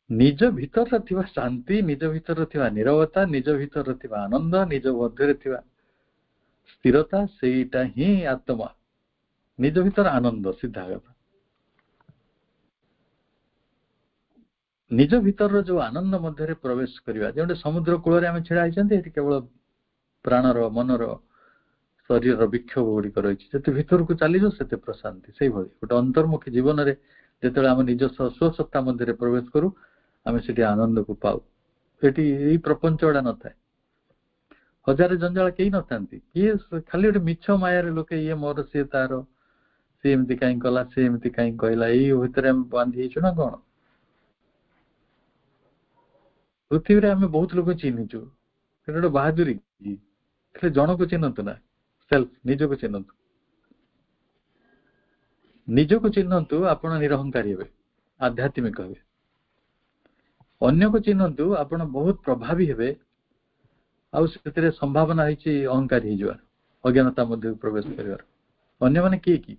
ନିଜ ଭିତରରେ ଥିବା ଶାନ୍ତି, ନିଜ ଭିତରେ ଥିବା ନିରବତା, ନିଜ ଭିତରେ ଥିବା ଆନନ୍ଦ, ନିଜ ମଧ୍ୟରେ ଥିବା ସ୍ଥିରତା, ସେଇଟା ହିଁ ଆତ୍ମା। ନିଜ ଭିତରେ ଆନନ୍ଦ, ସିଧା କଥା। ନିଜ ଭିତରର ଯୋଉ ଆନନ୍ଦ ମଧ୍ୟରେ ପ୍ରବେଶ କରିବା, ଯେଉଁଠି ସମୁଦ୍ର କୂଳରେ ଆମେ ଛିଡା ହେଇଛନ୍ତି, ଏଠି କେବଳ ପ୍ରାଣର, ମନର, ଶରୀରର ବିକ୍ଷୋଭ ଗୁଡିକ ରହିଛି। ଯେତେ ଭିତରକୁ ଚାଲିଯିବ ସେତେ ପ୍ରଶାନ୍ତି। ସେଇଭଳି ଗୋଟେ ଅନ୍ତର୍ମୁଖୀ ଜୀବନରେ ଯେତେବେଳେ ଆମେ ନିଜ ସ୍ୱସତ୍ତା ମଧ୍ୟରେ ପ୍ରବେଶ କରୁ, ଆମେ ସେଠି ଆନନ୍ଦକୁ ପାଉ। ସେଠି ଏଇ ପ୍ରପଞ୍ଚ ଗୁଡା ନଥାଏ, ହଜାରେ ଜଞ୍ଜାଳ କେହି ନଥାନ୍ତି, କିଏ ଖାଲି ଗୋଟେ ମିଛ ମାୟାରେ ଲୋକେ, ଇଏ ମୋର, ସିଏ ତାର, ସିଏ ଏମିତି କାହିଁ କଲା, ସିଏ ଏମିତି କାହିଁ କହିଲା, ଏଇ ଭିତରେ ଆମେ ବାନ୍ଧି ହେଇଛୁ ନା କଣ? ପୃଥିବୀରେ ଆମେ ବହୁତ ଲୋକ ଚିହ୍ନିଛୁ, ସେଟା ଗୋଟେ ବାହାଦୁରୀ କି? ଖାଲି ଜଣକୁ ଚିହ୍ନନ୍ତୁ ନା, ସେଲ୍ଫ, ନିଜକୁ ଚିହ୍ନନ୍ତୁ। ନିଜକୁ ଚିହ୍ନନ୍ତୁ, ଆପଣ ନିରହଙ୍କାରୀ ହେବେ, ଆଧ୍ୟାତ୍ମିକ ହେବେ। ଅନ୍ୟକୁ ଚିହ୍ନନ୍ତୁ, ଆପଣ ବହୁତ ପ୍ରଭାବୀ ହେବେ, ଆଉ ସେଥିରେ ସମ୍ଭାବନା ହେଇଛି ଅହଙ୍କାରୀ ହେଇଯିବାର, ଅଜ୍ଞାନତା ମଧ୍ୟକୁ ପ୍ରବେଶ କରିବାର। ଅନ୍ୟମାନେ କିଏ କି?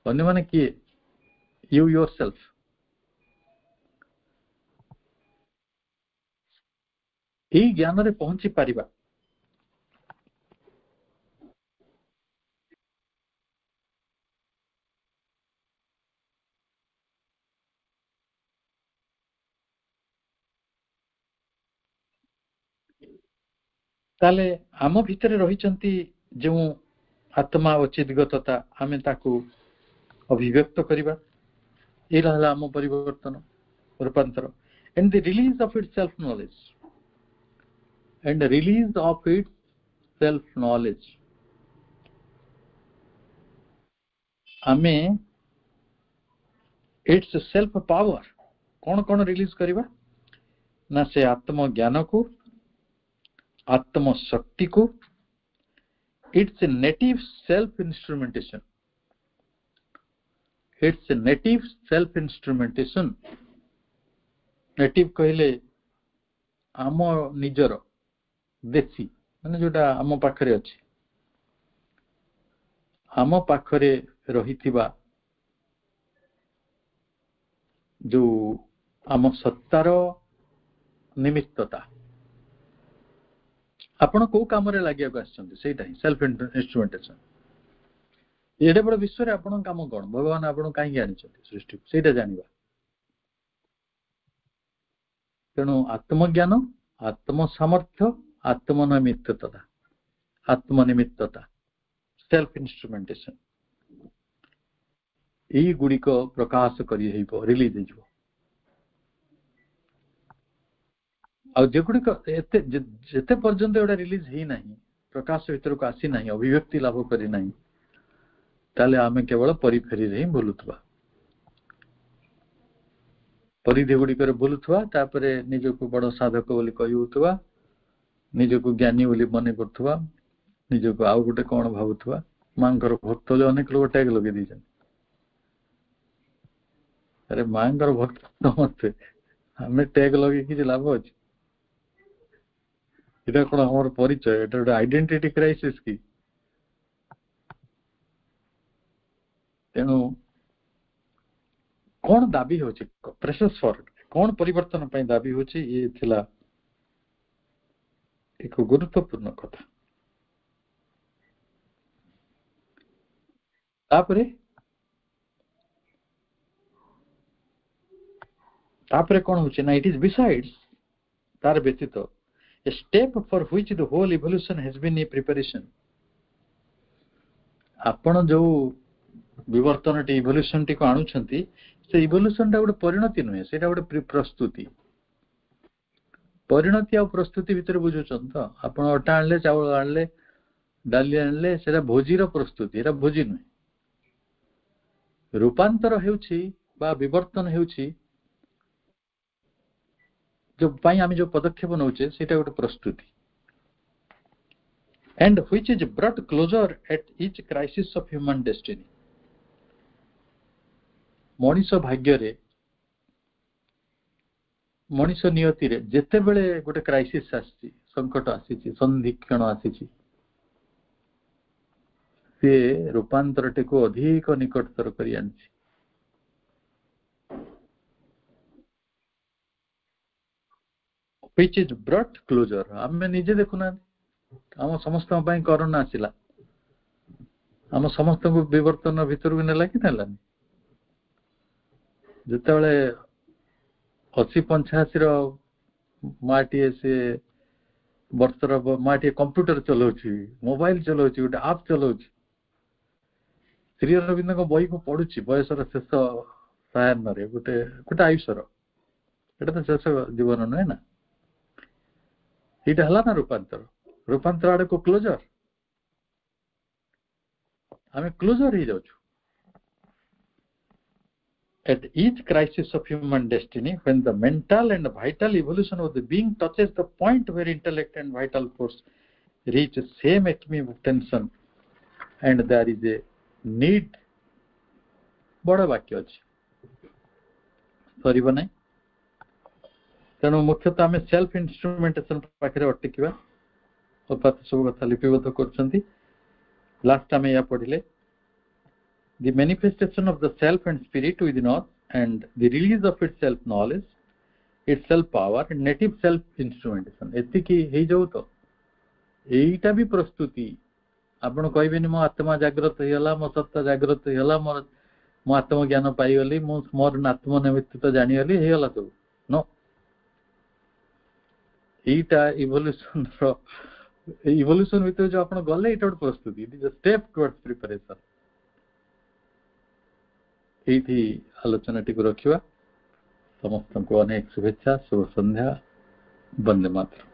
ଅନ୍ୟମାନେ କିଏ? You yourself. ଏଇ ଜ୍ଞାନରେ ପହଞ୍ଚି ପାରିବା, ତାହେଲେ ଆମ ଭିତରେ ରହିଛନ୍ତି ଯେଉଁ ଆତ୍ମା ଓ ଚିଦ୍ଗତତା, ଆମେ ତାକୁ ଅଭିବ୍ୟକ୍ତ କରିବା। ଏଇଟା ହେଲା ଆମ ପରିବର୍ତ୍ତନ, ରୂପାନ୍ତର। and the release of its self knowledge, and the release of its self knowledge, आमे इट्स सेल्फ पावर कौन कौन रिलीज करवा ना से आत्मज्ञान को आत्म शक्ति को it's native self instrumentation it's native self instrumentation native कहले आम निजर देसी माने जोटा आम पाखरे अछि आम पाखरे रहिथिबा जो आम सत्तार निमित्तता आपण को काम रे लागिया को आछन सेटा ही सेल्फ इंस्ट्रूमेंटेशन एडे बड़ विश्व रे आपण काम कोन भगवान आपण काई जानि छथि सृष्टि सेटा जानिबा तेणु आत्मज्ञान आत्म सामर्थ्य आत्मनिमित्तता आत्मनिमित्तता सेल्फ इंस्ट्रूमेंटेशन एई गुडी को प्रकाश करी हेबो रिलीज हेबो आ जे गुडी को एते जेते पर्यंत एडा रिलीज हे नाही प्रकाश भीतर को आसी नाही अभिव्यक्ति लाभ करी नाही ताले आमे केवल परिफेरी रे बोलुतबा परिधि गुडी करे बोलुतबा तापरे निजको बड़ साधक बोली कहिउतबा निजको ज्ञानी बोली मने करतबा निजको आउ गुटे कोन भाबुतबा मांकर भक्त जो अनेक लोग टैग लगे दीजन अरे मांकर भक्त समझते हमें टैग लगे कि लाभ अछि इटा कोन हमर परिचय एटा आइडेंटिटी क्राइसिस की तेणु कौन दाबी होची प्रेशर्स फॉर कौन परिवर्तन पई दाबी होची ये थिला एक गुरुत्वपूर्ण कथा तापरे तापरे कौन होची ना इट इज बिसाइड्स तार व्यतीत a step for which the whole evolution has been a preparation आपण जो विवर्तन टी इवोल्यूशन टी को आणु छंती से इवोल्यूशन टा गोटे परिणति नुहे सेटा गोटे प्रस्तुति परिणति आ प्रस्तुति भीतर बुझुछन त आपण अटा आणले चावल आणले डाली आणले सेटा भोजीर प्रस्तुति एटा भोजी नुहे रूपांतर हेउछि बा विवर्तन हेउछि जो पाई आमी जो पदक्षेप नउचे सेटा गोटे प्रस्तुति and which is brought closer at each crisis of human destiny Manish भाग्य रे मनीष नियति रे जेते बेले गोटे क्राइसिस आसी संकट आसी संधिक्षण आसी से रूपांतर को अधिक निकटतर करी आनछि which is brought closer आमे निजे देखुना हम समस्त पई कोरोना आसिला हम समस्त को विवर्तन भीतर को नेला कि नेलानी जते बेले 80-85 रो माटी से वर्षर माटी कंप्यूटर चलाउछि मोबाइल चलाउछि गोटे ऐप चलाउछि श्री अरविंद को बही को पढुछि बयसर शेष सायन रे गोटे गोटे आयुषर एटा तो शेष जीवन नय ना एटा हला ना रूपांतर रूपांतर आड़े को क्लोजर हमें क्लोजर ही जाउछु at each crisis of human destiny when the mental and vital evolution of the being touches the point where intellect and vital force reach same equilibrium of tension and there is a need बड़ा वाक्य अछि Ghraib नै तेणु मुख्यतः आम self instrumentation पाखे अटकिवा और सब कथा लिपिबद्ध कर लास्ट आम या पढ़िले the manifestation of the self and spirit within us and the release of its self knowledge its self power and native self instrumentation एति की हे जाउ तो एईटा भी प्रस्तुति आपण कहबेनी मो आत्मा जागृत हेला मो सत्ता जागृत हेला मो आत्म ज्ञान पाई गली मो मोर आत्म निमित्त जानि गली हेला तो नो एईटा इवोल्यूशन भीतर जो आपण गले एटा प्रस्तुति it is a step towards preparation एठी आलोचना टी को रखिवा समस्त को अनेक शुभेच्छा शुभ संध्या वंदे मातरम।